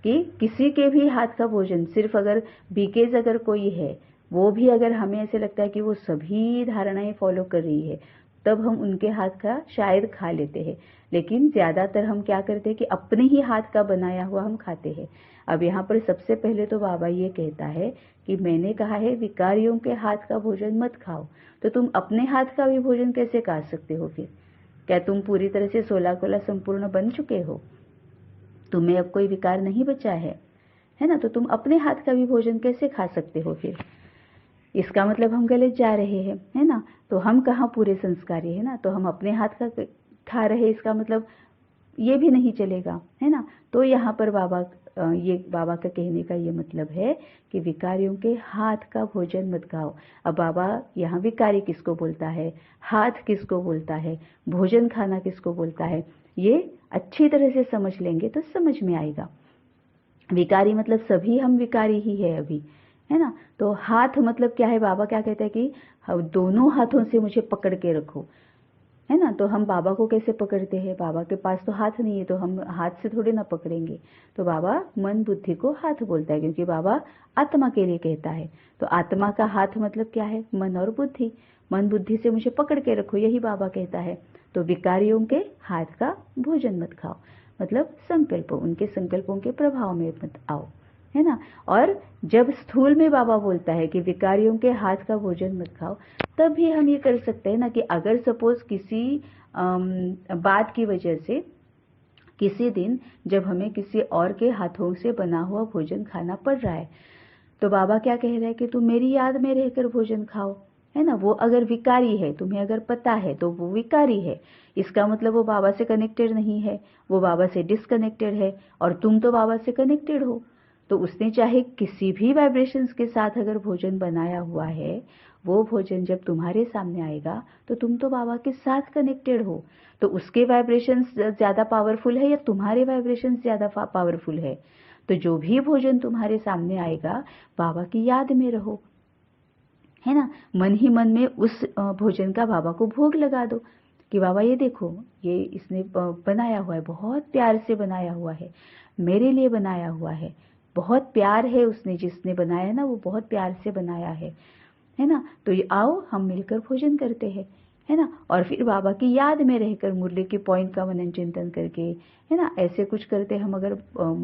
कि किसी के भी हाथ का भोजन, सिर्फ अगर बीकेज अगर कोई है, वो भी अगर हमें ऐसे लगता है कि वो सभी धारणाएं फॉलो कर रही है, तब हम उनके हाथ का शायद खा लेते हैं। लेकिन ज्यादातर हम क्या करते हैं कि अपने ही हाथ का बनाया हुआ हम खाते हैं। अब यहाँ पर सबसे पहले तो बाबा ये कहता है कि मैंने कहा है विकारियों के हाथ का भोजन मत खाओ, तो तुम अपने हाथ का भी भोजन कैसे खा सकते हो फिर? क्या तुम पूरी तरह से 16 कोला संपूर्ण बन चुके हो? तुम्हें अब कोई विकार नहीं बचा है ना। तो तुम अपने हाथ का भी भोजन कैसे खा सकते हो फिर? इसका मतलब हम गलत जा रहे हैं, है ना। तो हम कहाँ पूरे संस्कारी है ना, तो हम अपने हाथ का खा रहे, इसका मतलब ये भी नहीं चलेगा, है ना। तो यहाँ पर ये बाबा का कहने का ये मतलब है कि विकारियों के हाथ का भोजन मत खाओ। अब बाबा यहाँ विकारी किसको बोलता है, हाथ किसको बोलता है, भोजन खाना किसको बोलता है, ये अच्छी तरह से समझ लेंगे तो समझ में आएगा। विकारी मतलब सभी हम विकारी ही है अभी, है ना। तो हाथ मतलब क्या है, बाबा क्या कहता है कि दोनों हाथों से मुझे पकड़ के रखो, है ना। तो हम बाबा को कैसे पकड़ते हैं, बाबा के पास तो हाथ नहीं है, तो हम हाथ से थोड़े ना पकड़ेंगे। तो बाबा मन बुद्धि को हाथ बोलता है, क्योंकि बाबा आत्मा के लिए कहता है। तो आत्मा का हाथ मतलब क्या है, मन और बुद्धि। मन बुद्धि से मुझे पकड़ के रखो, यही बाबा कहता है। तो विकारियों के हाथ का भोजन मत खाओ, मतलब संकल्प, उनके संकल्पों के प्रभाव में मत आओ, है ना। और जब स्थूल में बाबा बोलता है कि विकारियों के हाथ का भोजन मत खाओ, तब भी हम ये कर सकते हैं ना कि अगर सपोज किसी बात की वजह से किसी दिन जब हमें किसी और के हाथों से बना हुआ भोजन खाना पड़ रहा है, तो बाबा क्या कह रहा है कि तुम मेरी याद में रहकर भोजन खाओ, है ना। वो अगर विकारी है, तुम्हें अगर पता है तो वो विकारी है, इसका मतलब वो बाबा से कनेक्टेड नहीं है, वो बाबा से डिसकनेक्टेड है, और तुम तो बाबा से कनेक्टेड हो। तो उसने चाहे किसी भी वाइब्रेशंस के साथ अगर भोजन बनाया हुआ है, वो भोजन जब तुम्हारे सामने आएगा तो तुम तो बाबा के साथ कनेक्टेड हो। तो उसके वाइब्रेशंस ज्यादा पावरफुल है या तुम्हारे वाइब्रेशंस ज्यादा पावरफुल है। तो जो भी भोजन तुम्हारे सामने आएगा, बाबा की याद में रहो, है ना। मन ही मन में उस भोजन का बाबा को भोग लगा दो कि बाबा ये देखो, ये इसने बनाया हुआ है, बहुत प्यार से बनाया हुआ है, मेरे लिए बनाया हुआ है, बहुत प्यार है, उसने जिसने बनाया ना वो बहुत प्यार से बनाया है ना। तो ये आओ हम मिलकर भोजन करते हैं, है ना। और फिर बाबा की याद में रहकर मुरली के पॉइंट का मनन चिंतन करके, है ना, ऐसे कुछ करते हम अगर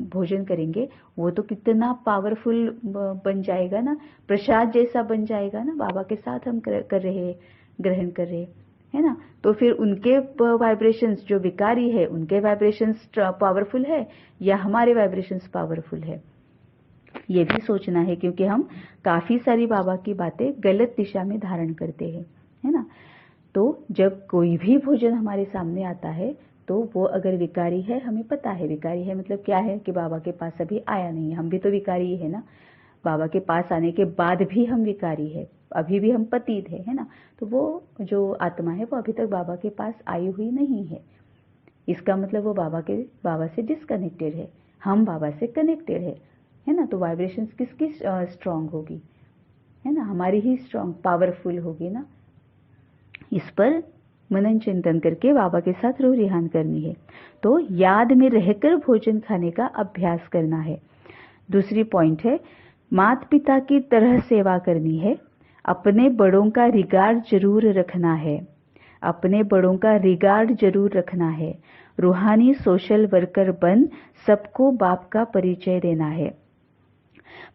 भोजन करेंगे, वो तो कितना पावरफुल बन जाएगा ना, प्रसाद जैसा बन जाएगा ना, बाबा के साथ हम कर रहे, ग्रहण कर रहे, है ना। तो फिर उनके वाइब्रेशंस जो विकारी है, उनके वाइब्रेशंस पावरफुल है या हमारे वाइब्रेशंस पावरफुल है, ये भी सोचना है, क्योंकि हम काफी सारी बाबा की बातें गलत दिशा में धारण करते हैं, है ना। तो जब कोई भी भोजन हमारे सामने आता है, तो वो अगर विकारी है, हमें पता है विकारी है मतलब क्या है कि बाबा के पास अभी आया नहीं है, हम भी तो विकारी ही है ना। बाबा के पास आने के बाद भी हम विकारी है, अभी भी हम पतित है ना। तो वो जो आत्मा है वो अभी तक बाबा के पास आई हुई नहीं है, इसका मतलब वो बाबा से डिसकनेक्टेड है, हम बाबा से कनेक्टेड है ना। तो वाइब्रेशंस किसकी स्ट्रांग होगी, है ना, हमारी ही स्ट्रांग पावरफुल होगी ना। इस पर मनन चिंतन करके बाबा के साथ रूह रिहान करनी है। तो याद में रहकर भोजन खाने का अभ्यास करना है। दूसरी पॉइंट है, माता पिता की तरह सेवा करनी है, अपने बड़ों का रिगार्ड जरूर रखना है, अपने बड़ों का रिगार्ड जरूर रखना है, रूहानी सोशल वर्कर बन सबको बाप का परिचय देना है।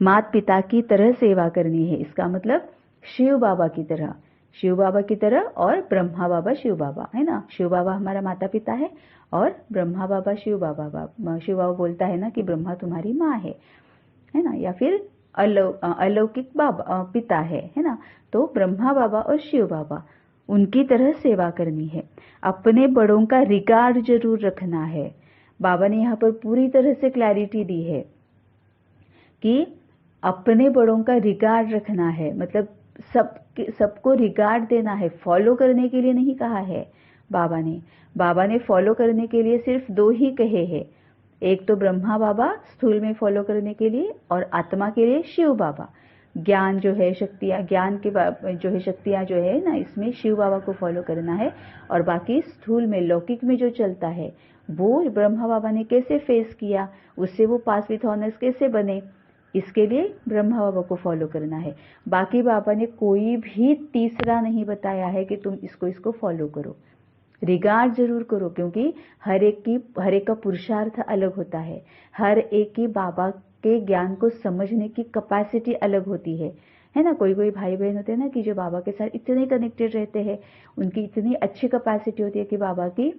माता पिता की तरह सेवा करनी है, इसका मतलब शिव बाबा की तरह, शिव बाबा की तरह, और ब्रह्मा बाबा शिव बाबा, है ना। शिव बाबा हमारा माता पिता है और ब्रह्मा बाबा शिव बाबा। शिव बाबा बोलता है ना कि ब्रह्मा तुम्हारी माँ है ना, या फिर अलौकिक बाबा पिता है ना। तो ब्रह्मा बाबा और शिव बाबा, उनकी तरह सेवा करनी है। अपने बड़ों का रिगार्ड जरूर रखना है। बाबा ने यहाँ पर पूरी तरह से क्लैरिटी दी है कि अपने बड़ों का रिगार्ड रखना है, मतलब सबको रिगार्ड देना है, फॉलो करने के लिए नहीं कहा है बाबा ने फॉलो करने के लिए सिर्फ दो ही कहे हैं, एक तो ब्रह्मा बाबा स्थूल में फॉलो करने के लिए, और आत्मा के लिए शिव बाबा। ज्ञान जो है, शक्तियां, ज्ञान के जो है शक्तियां जो है ना, इसमें शिव बाबा को फॉलो करना है। और बाकी स्थूल में लौकिक में जो चलता है वो ब्रह्मा बाबा ने कैसे फेस किया, उससे वो पास विथ ऑनर्स कैसे बने, इसके लिए ब्रह्मा बाबा को फॉलो करना है। बाकी बाबा ने कोई भी तीसरा नहीं बताया है कि तुम इसको फॉलो करो, रिगार्ड जरूर करो, क्योंकि हर एक का पुरुषार्थ अलग होता है, हर एक की बाबा के ज्ञान को समझने की कैपेसिटी अलग होती है ना। कोई भाई बहन होते हैं ना कि जो बाबा के साथ इतने कनेक्टेड रहते हैं, उनकी इतनी अच्छी कैपेसिटी होती है कि बाबा की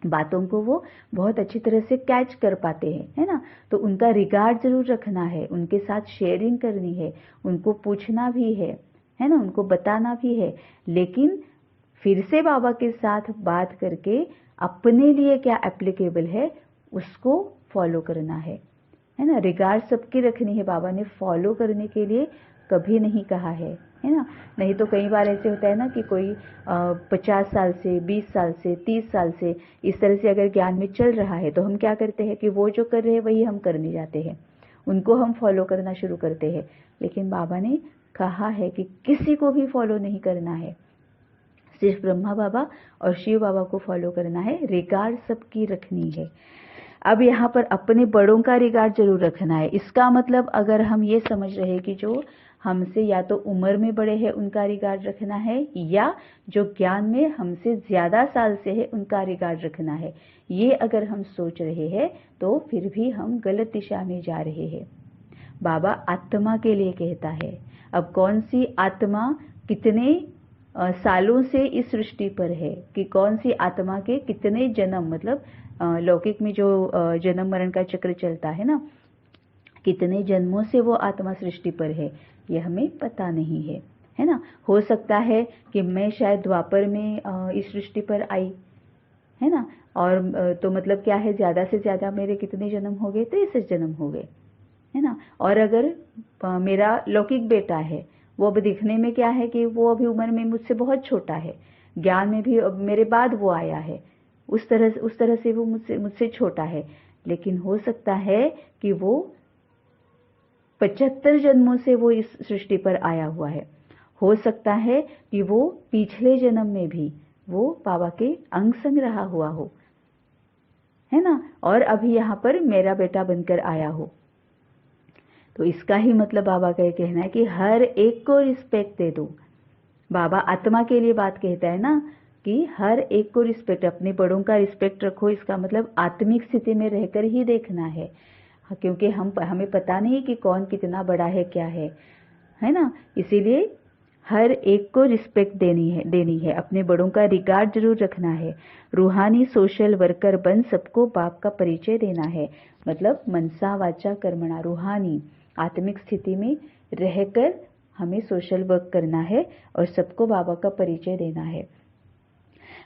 बातों को वो बहुत अच्छी तरह से कैच कर पाते हैं, है ना। तो उनका रिगार्ड जरूर रखना है, उनके साथ शेयरिंग करनी है, उनको पूछना भी है ना, उनको बताना भी है, लेकिन फिर से बाबा के साथ बात करके अपने लिए क्या एप्लीकेबल है उसको फॉलो करना है ना। रिगार्ड सबकी रखनी है, बाबा ने फॉलो करने के लिए कभी नहीं कहा है ना। नहीं तो कई बार ऐसे होता है ना कि कोई 50 साल से, 20 साल से, 30 साल से इस तरह से अगर ज्ञान में चल रहा है तो हम क्या करते हैं कि वो जो कर रहे हैं वही हम करने जाते हैं, उनको हम फॉलो करना शुरू करते हैं। लेकिन बाबा ने कहा है कि किसी को भी फॉलो नहीं करना है, सिर्फ ब्रह्मा बाबा और शिव बाबा को फॉलो करना है, रिगार्ड सबकी रखनी है। अब यहाँ पर अपने बड़ों का रिगार्ड जरूर रखना है। इसका मतलब अगर हम ये समझ रहे हैं कि जो हमसे या तो उम्र में बड़े हैं उनका रिगार्ड रखना है, या जो ज्ञान में हमसे ज्यादा साल से है उनका रिगार्ड रखना है, ये अगर हम सोच रहे हैं तो फिर भी हम गलत दिशा में जा रहे हैं। बाबा आत्मा के लिए कहता है। अब कौन सी आत्मा कितने सालों से इस सृष्टि पर है, कि कौन सी आत्मा के कितने जन्म, मतलब लौकिक में जो जन्म मरण का चक्र चलता है ना, कितने जन्मों से वो आत्मा सृष्टि पर है, ये हमें पता नहीं है ना। हो सकता है कि मैं शायद द्वापर में इस सृष्टि पर आई, है ना, और तो मतलब क्या है, ज्यादा से ज्यादा मेरे कितने जन्म हो गए, 63 जन्म हो गए, है ना। और अगर मेरा लौकिक बेटा है, वो अब दिखने में क्या है कि वो अभी उम्र में मुझसे बहुत छोटा है, ज्ञान में भी मेरे बाद वो आया है, उस तरह से वो मुझसे छोटा है, लेकिन हो सकता है कि वो 75 जन्मों से वो इस सृष्टि पर आया हुआ है। हो सकता है कि वो पिछले जन्म में भी वो बाबा के अंग संग रहा हुआ हो, है ना, और अभी यहाँ पर मेरा बेटा बनकर आया हो। तो इसका ही मतलब बाबा का ये कहना है कि हर एक को रिस्पेक्ट दे दो। बाबा आत्मा के लिए बात कहता है ना कि हर एक को रिस्पेक्ट, अपने बड़ों का रिस्पेक्ट रखो। इसका मतलब आत्मिक स्थिति में रहकर ही देखना है, क्योंकि हमें पता नहीं कि कौन कितना बड़ा है, क्या है ना। इसीलिए हर एक को रिस्पेक्ट देनी है, अपने बड़ों का रिगार्ड जरूर रखना है। रूहानी सोशल वर्कर बन सबको बाप का परिचय देना है। मतलब मनसा वाचा कर्मणा, रूहानी आत्मिक स्थिति में रहकर हमें सोशल वर्क करना है और सबको बाबा का परिचय देना है।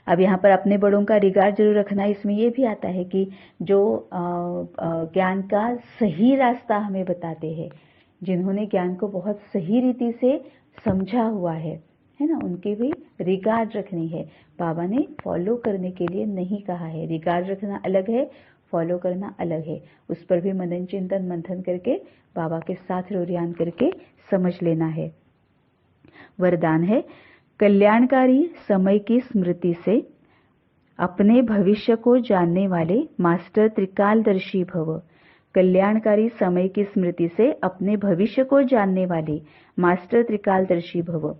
अब यहाँ पर अपने बड़ों का रिगार्ड जरूर रखना है, इसमें ये भी आता है कि जो ज्ञान का सही रास्ता हमें बताते हैं, जिन्होंने ज्ञान को बहुत सही रीति से समझा हुआ है ना, उनके भी रिगार्ड रखनी है। बाबा ने फॉलो करने के लिए नहीं कहा है, रिगार्ड रखना अलग है, फॉलो करना अलग है। उस पर भी मनन चिंतन मंथन करके बाबा के साथ रोरियान करके समझ लेना है। वरदान है, कल्याणकारी समय की स्मृति से अपने भविष्य को जानने वाले मास्टर त्रिकालदर्शी भव। कल्याणकारी समय की स्मृति से अपने भविष्य को जानने वाले मास्टर त्रिकालदर्शी भव।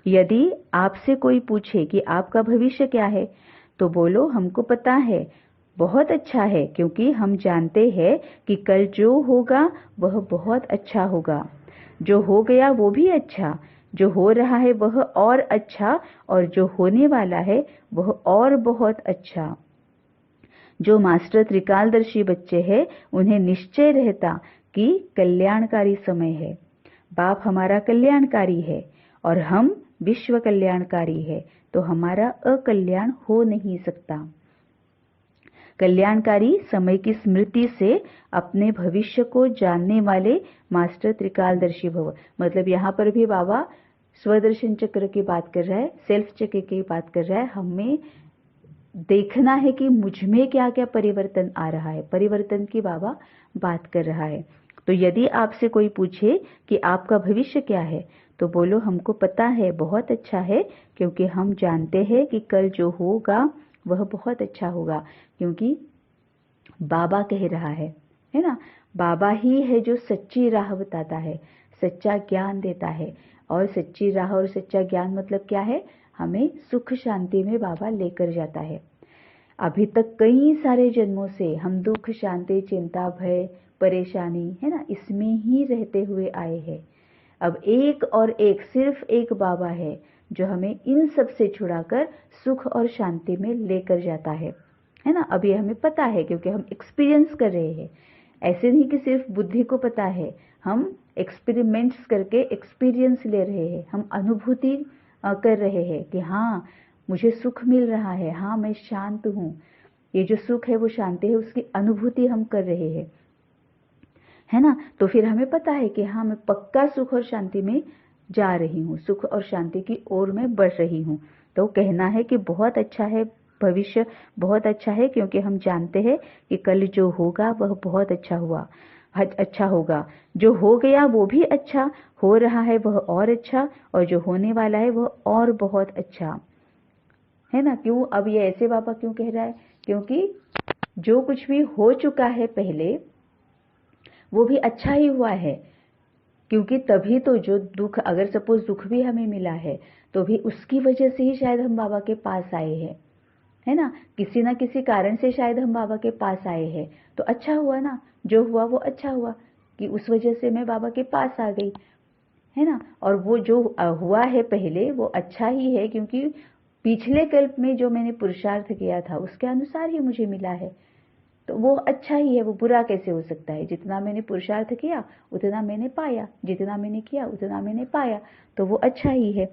यदि आपसे कोई पूछे कि आपका भविष्य क्या है, तो बोलो हमको पता है, बहुत अच्छा है, क्योंकि हम जानते हैं कि कल जो होगा वह बहुत अच्छा होगा, जो हो गया वो भी अच्छा, जो हो रहा है वह और अच्छा, और जो होने वाला है वह और बहुत अच्छा। जो मास्टर त्रिकालदर्शी बच्चे हैं उन्हें निश्चय रहता कि कल्याणकारी समय है। बाप हमारा कल्याणकारी है और हम विश्व कल्याणकारी है, तो हमारा अकल्याण हो नहीं सकता। कल्याणकारी समय की स्मृति से अपने भविष्य को जानने वाले मास्टर त्रिकालदर्शी भव। मतलब यहाँ पर भी बाबा स्वदर्शन चक्र की बात कर रहा है, सेल्फ चक्र की बात कर रहा है। हमें देखना है कि मुझ में क्या क्या परिवर्तन आ रहा है, परिवर्तन की बाबा बात कर रहा है। तो यदि आपसे कोई पूछे कि आपका भविष्य क्या है, तो बोलो हमको पता है, बहुत अच्छा है, क्योंकि हम जानते हैं कि कल जो होगा वह बहुत अच्छा होगा, क्योंकि बाबा कह रहा है ना। बाबा ही है जो सच्ची राह बताता है, सच्चा ज्ञान देता है। और सच्ची राह और सच्चा ज्ञान मतलब क्या है, हमें सुख शांति में बाबा लेकर जाता है। अभी तक कई सारे जन्मों से हम दुख शांति चिंता भय परेशानी, है ना, इसमें ही रहते हुए आए हैं। अब एक और एक, सिर्फ एक बाबा है जो हमें इन सब से छुड़ाकर सुख और शांति में लेकर जाता है ना। अब ये हमें पता है क्योंकि हम एक्सपीरियंस कर रहे हैं। ऐसे नहीं कि सिर्फ बुद्धि को पता है, हम एक्सपेरिमेंट्स करके एक्सपीरियंस ले रहे हैं, हम अनुभूति कर रहे हैं कि हाँ मुझे सुख मिल रहा है, हाँ मैं शांत हूँ। ये जो सुख है वो शांति है, उसकी अनुभूति हम कर रहे हैं, है ना। तो फिर हमें पता है कि हाँ, मैं पक्का सुख और शांति में जा रही हूँ, सुख और शांति की ओर मैं बढ़ रही हूँ। तो कहना है कि बहुत अच्छा है, भविष्य बहुत अच्छा है, क्योंकि हम जानते हैं कि कल जो होगा वह बहुत अच्छा होगा। जो हो गया वो भी अच्छा, हो रहा है वह और अच्छा, और जो होने वाला है वह और बहुत अच्छा, है ना। क्यों अब ये ऐसे बाबा क्यों कह रहा है? क्योंकि जो कुछ भी हो चुका है पहले वो भी अच्छा ही हुआ है, क्योंकि तभी तो जो दुख, अगर सपोज दुख भी हमें मिला है तो भी उसकी वजह से ही शायद हम बाबा के पास आए हैं, है ना। किसी ना किसी कारण से शायद हम बाबा के पास आए हैं, तो अच्छा हुआ ना, जो हुआ वो अच्छा हुआ कि उस वजह से मैं बाबा के पास आ गई, है ना। और वो जो हुआ है पहले वो अच्छा ही है, क्योंकि पिछले कल्प में जो मैंने पुरुषार्थ किया था उसके अनुसार ही मुझे मिला है, तो वो अच्छा ही है। वो बुरा कैसे हो सकता है? जितना मैंने पुरुषार्थ किया उतना मैंने पाया, जितना मैंने किया उतना मैंने पाया, तो वो अच्छा ही है।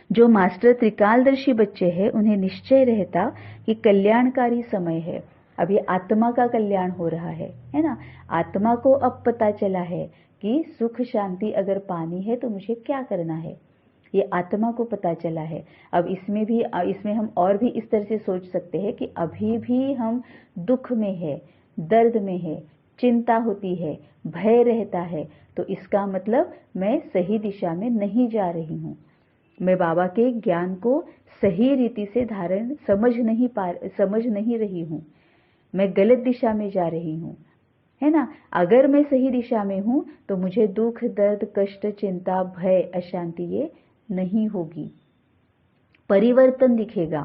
जो मास्टर त्रिकालदर्शी बच्चे हैं उन्हें निश्चय रहता कि कल्याणकारी समय है, अब ये आत्मा का कल्याण हो रहा है ना। आत्मा को अब पता चला है कि सुख शांति अगर पानी है तो मुझे क्या करना है, ये आत्मा को पता चला है। अब इसमें हम और भी इस तरह से सोच सकते हैं कि अभी भी हम दुख में है, दर्द में है, चिंता होती है, भय रहता है, तो इसका मतलब मैं सही दिशा में नहीं जा रही हूँ, मैं बाबा के ज्ञान को सही रीति से समझ नहीं रही हूँ, मैं गलत दिशा में जा रही हूँ, है ना। अगर मैं सही दिशा में हूं तो मुझे दुख, दर्द, कष्ट, चिंता, भय, अशांति ये नहीं होगी। परिवर्तन दिखेगा,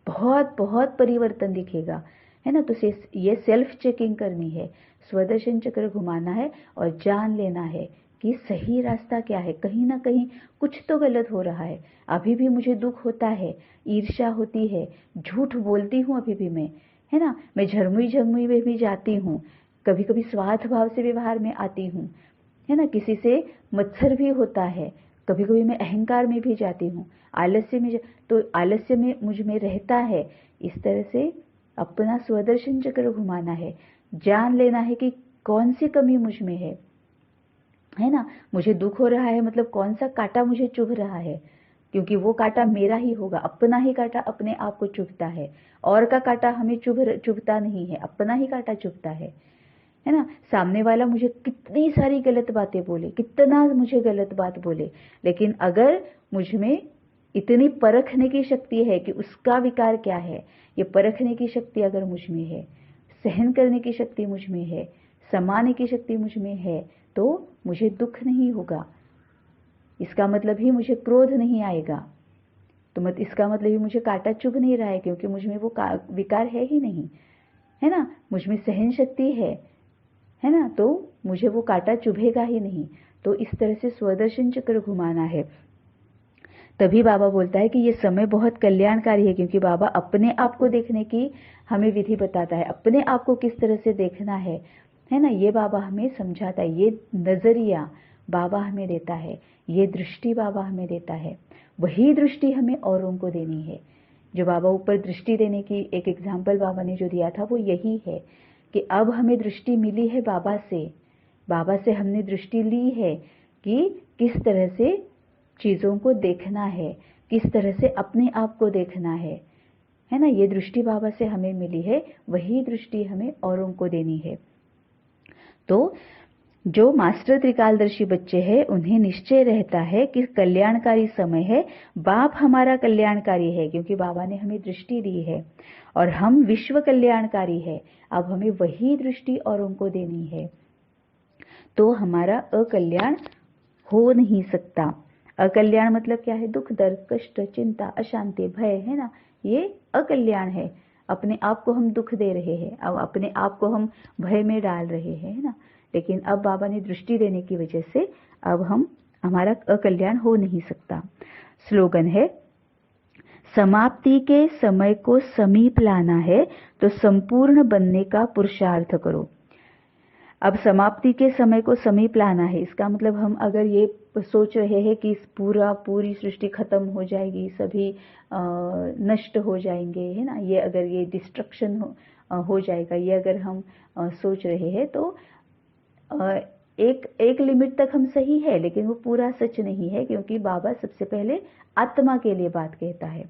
बहुत बहुत परिवर्तन दिखेगा, है ना। तो ये सेल्फ चेकिंग करनी है, स्वदर्शन चक्र घुमाना है और जान लेना है कि सही रास्ता क्या है। कहीं ना कहीं कुछ तो गलत हो रहा है, अभी भी मुझे दुख होता है, ईर्ष्या होती है, झूठ बोलती हूँ अभी भी मैं, है ना। मैं झरमुई में भी जाती हूँ, कभी कभी स्वार्थ भाव से व्यवहार में आती हूँ, है ना। किसी से मत्सर भी होता है, कभी कभी मैं अहंकार में भी जाती हूँ, तो आलस्य में मुझ में रहता है। इस तरह से अपना स्वदर्शन चक्र घुमाना है, जान लेना है कि कौन सी कमी मुझ में है ना। मुझे दुख हो रहा है मतलब कौन सा कांटा मुझे चुभ रहा है, क्योंकि वो कांटा मेरा ही होगा, अपना ही कांटा अपने आप को चुभता है, और का कांटा हमें चुभता नहीं है, अपना ही कांटा चुभता है ना। सामने वाला मुझे कितनी सारी गलत बातें बोले, कितना मुझे गलत बात बोले, लेकिन अगर मुझ में इतनी परखने की शक्ति है कि उसका विकार क्या है, ये परखने की शक्ति अगर मुझ में है, सहन करने की शक्ति मुझ में है, समाने की शक्ति मुझ में है, तो मुझे दुख नहीं होगा। इसका मतलब ही मुझे क्रोध नहीं आएगा, तो इसका मतलब ही मुझे कांटा चुभ नहीं रहा है, क्योंकि मुझ में वो विकार है ही नहीं, है ना। मुझ में सहन शक्ति है ना, तो मुझे वो कांटा चुभेगा ही नहीं। तो इस तरह से स्वदर्शन चक्र घुमाना है। तभी बाबा बोलता है कि ये समय बहुत कल्याणकारी है, क्योंकि बाबा अपने आप को देखने की हमें विधि बताता है, अपने आप को किस तरह से देखना है ना, ये बाबा हमें समझाता है। ये नजरिया बाबा हमें देता है, ये दृष्टि बाबा हमें देता है, वही दृष्टि हमें औरों को देनी है। जो बाबा ऊपर दृष्टि देने की एक एग्जाम्पल बाबा ने जो दिया था वो यही है कि अब हमें दृष्टि मिली है बाबा से हमने दृष्टि ली है कि किस तरह से चीजों को देखना है, किस तरह से अपने आप को देखना है ना। ये दृष्टि बाबा से हमें मिली है, वही दृष्टि हमें औरों को देनी है। तो जो मास्टर त्रिकालदर्शी बच्चे हैं उन्हें निश्चय रहता है कि कल्याणकारी समय है, बाप हमारा कल्याणकारी है, क्योंकि बाबा ने हमें दृष्टि दी है, और हम विश्व कल्याणकारी है। अब हमें वही दृष्टि औरों को देनी है, तो हमारा अकल्याण हो नहीं सकता। अकल्याण मतलब क्या है? दुख, दर्द, कष्ट, चिंता, अशांति, भय, है ना, ये अकल्याण है। अपने आप को हम दुख दे रहे हैं, अब अपने आप को हम भय में डाल रहे हैं, है ना। लेकिन अब बाबा ने दृष्टि देने की वजह से अब हमारा अकल्याण हो नहीं सकता। स्लोगन है, समाप्ति के समय को समीप लाना है तो संपूर्ण बनने का पुरुषार्थ करो। अब समाप्ति के समय को समीप लाना है। इसका मतलब हम अगर ये सोच रहे हैं कि पूरी सृष्टि खत्म हो जाएगी, सभी नष्ट हो जाएंगे, है ना, ये अगर ये डिस्ट्रक्शन हो जाएगा, ये अगर हम सोच रहे हैं तो एक लिमिट तक हम सही है, लेकिन वो पूरा सच नहीं है, क्योंकि बाबा सबसे पहले आत्मा के लिए बात कहता है।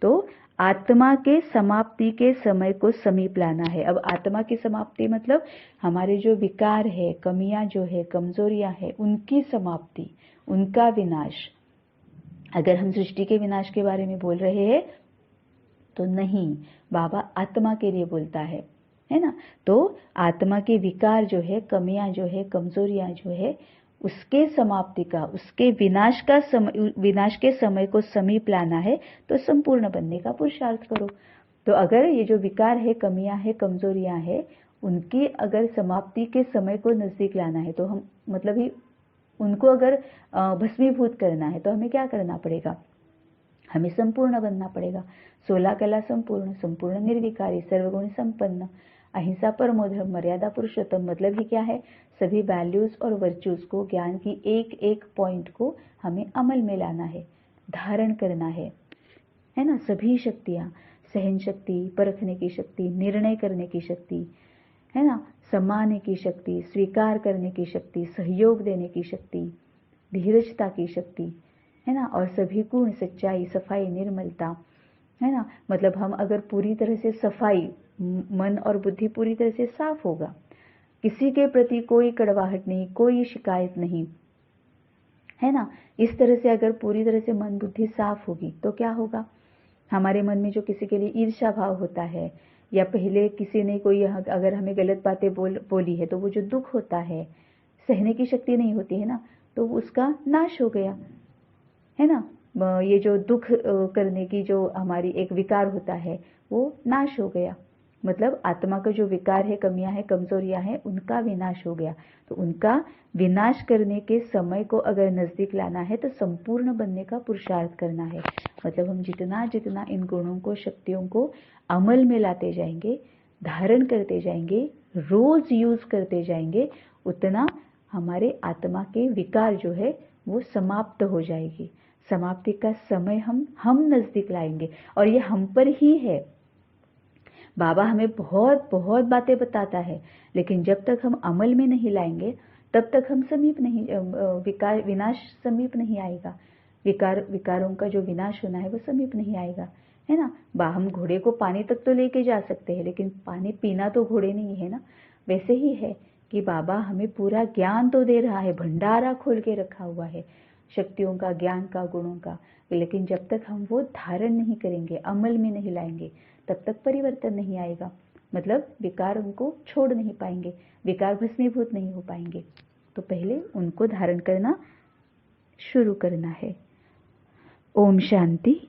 तो आत्मा के समाप्ति के समय को समीप लाना है। अब आत्मा की समाप्ति मतलब हमारे जो विकार है, कमियां जो है, कमजोरियां है, उनकी समाप्ति, उनका विनाश। अगर हम सृष्टि के विनाश के बारे में बोल रहे हैं तो नहीं, बाबा आत्मा के लिए बोलता है ना। तो आत्मा के विकार जो है, कमियां जो है, कमजोरियां जो है, उसके समाप्ति का, उसके विनाश के समय को समीप लाना है, तो संपूर्ण बनने का पुरुषार्थ करो। तो अगर ये जो विकार है, कमियां है, कमजोरियां है, उनकी अगर समाप्ति के समय को नजदीक लाना है, तो हम मतलब ही उनको अगर भस्मीभूत करना है, तो हमें क्या करना पड़ेगा? हमें संपूर्ण बनना पड़ेगा। 16 कला संपूर्ण, संपूर्ण निर्विकारी, सर्वगुण संपन्न, अहिंसा परमो धर्म, मर्यादा पुरुषोत्तम। मतलब ही क्या है? सभी वैल्यूज और वर्च्यूज को, ज्ञान की एक एक पॉइंट को हमें अमल में लाना है, धारण करना है ना। सभी शक्तियां, सहन शक्ति, परखने की शक्ति, निर्णय करने की शक्ति, है ना, सम्मानने की शक्ति, स्वीकार करने की शक्ति, सहयोग देने की शक्ति, धीरजता की शक्ति, है ना, और सभी गुण, सच्चाई, सफाई, निर्मलता, है ना। मतलब हम अगर पूरी तरह से सफाई, मन और बुद्धि पूरी तरह से साफ होगा, किसी के प्रति कोई कड़वाहट नहीं, कोई शिकायत नहीं, है ना, इस तरह से अगर पूरी तरह से मन बुद्धि साफ होगी तो क्या होगा? हमारे मन में जो किसी के लिए ईर्ष्या भाव होता है, या पहले किसी ने कोई अगर हमें गलत बातें बोली है, तो वो जो दुख होता है, सहने की शक्ति नहीं होती है ना, तो उसका नाश हो गया, है ना। ये जो दुख करने की जो हमारी एक विकार होता है, वो नाश हो गया। मतलब आत्मा का जो विकार है, कमियां हैं, कमजोरियां हैं, उनका विनाश हो गया। तो उनका विनाश करने के समय को अगर नजदीक लाना है, तो संपूर्ण बनने का पुरुषार्थ करना है। मतलब हम जितना जितना इन गुणों को, शक्तियों को अमल में लाते जाएंगे, धारण करते जाएंगे, रोज यूज करते जाएंगे, उतना हमारे आत्मा के विकार जो है वो समाप्त हो जाएगी। समाप्ति का समय हम नजदीक लाएंगे, और ये हम पर ही है। बाबा हमें बहुत बहुत बातें बताता है, लेकिन जब तक हम अमल में नहीं लाएंगे, तब तक हम समीप नहीं, विनाश समीप नहीं आएगा। विकारों का जो विनाश होना है वो समीप नहीं आएगा, है ना। हम घोड़े को पानी तक तो लेके जा सकते हैं, लेकिन पानी पीना तो घोड़े नहीं है ना। वैसे ही है कि बाबा हमें पूरा ज्ञान तो दे रहा है, भंडारा खोल के रखा हुआ है शक्तियों का, ज्ञान का, गुणों का, लेकिन जब तक हम वो धारण नहीं करेंगे, अमल में नहीं लाएंगे, तब तक परिवर्तन नहीं आएगा। मतलब विकार उनको छोड़ नहीं पाएंगे, विकार भस्मीभूत नहीं हो पाएंगे। तो पहले उनको धारण करना शुरू करना है। ओम शांति।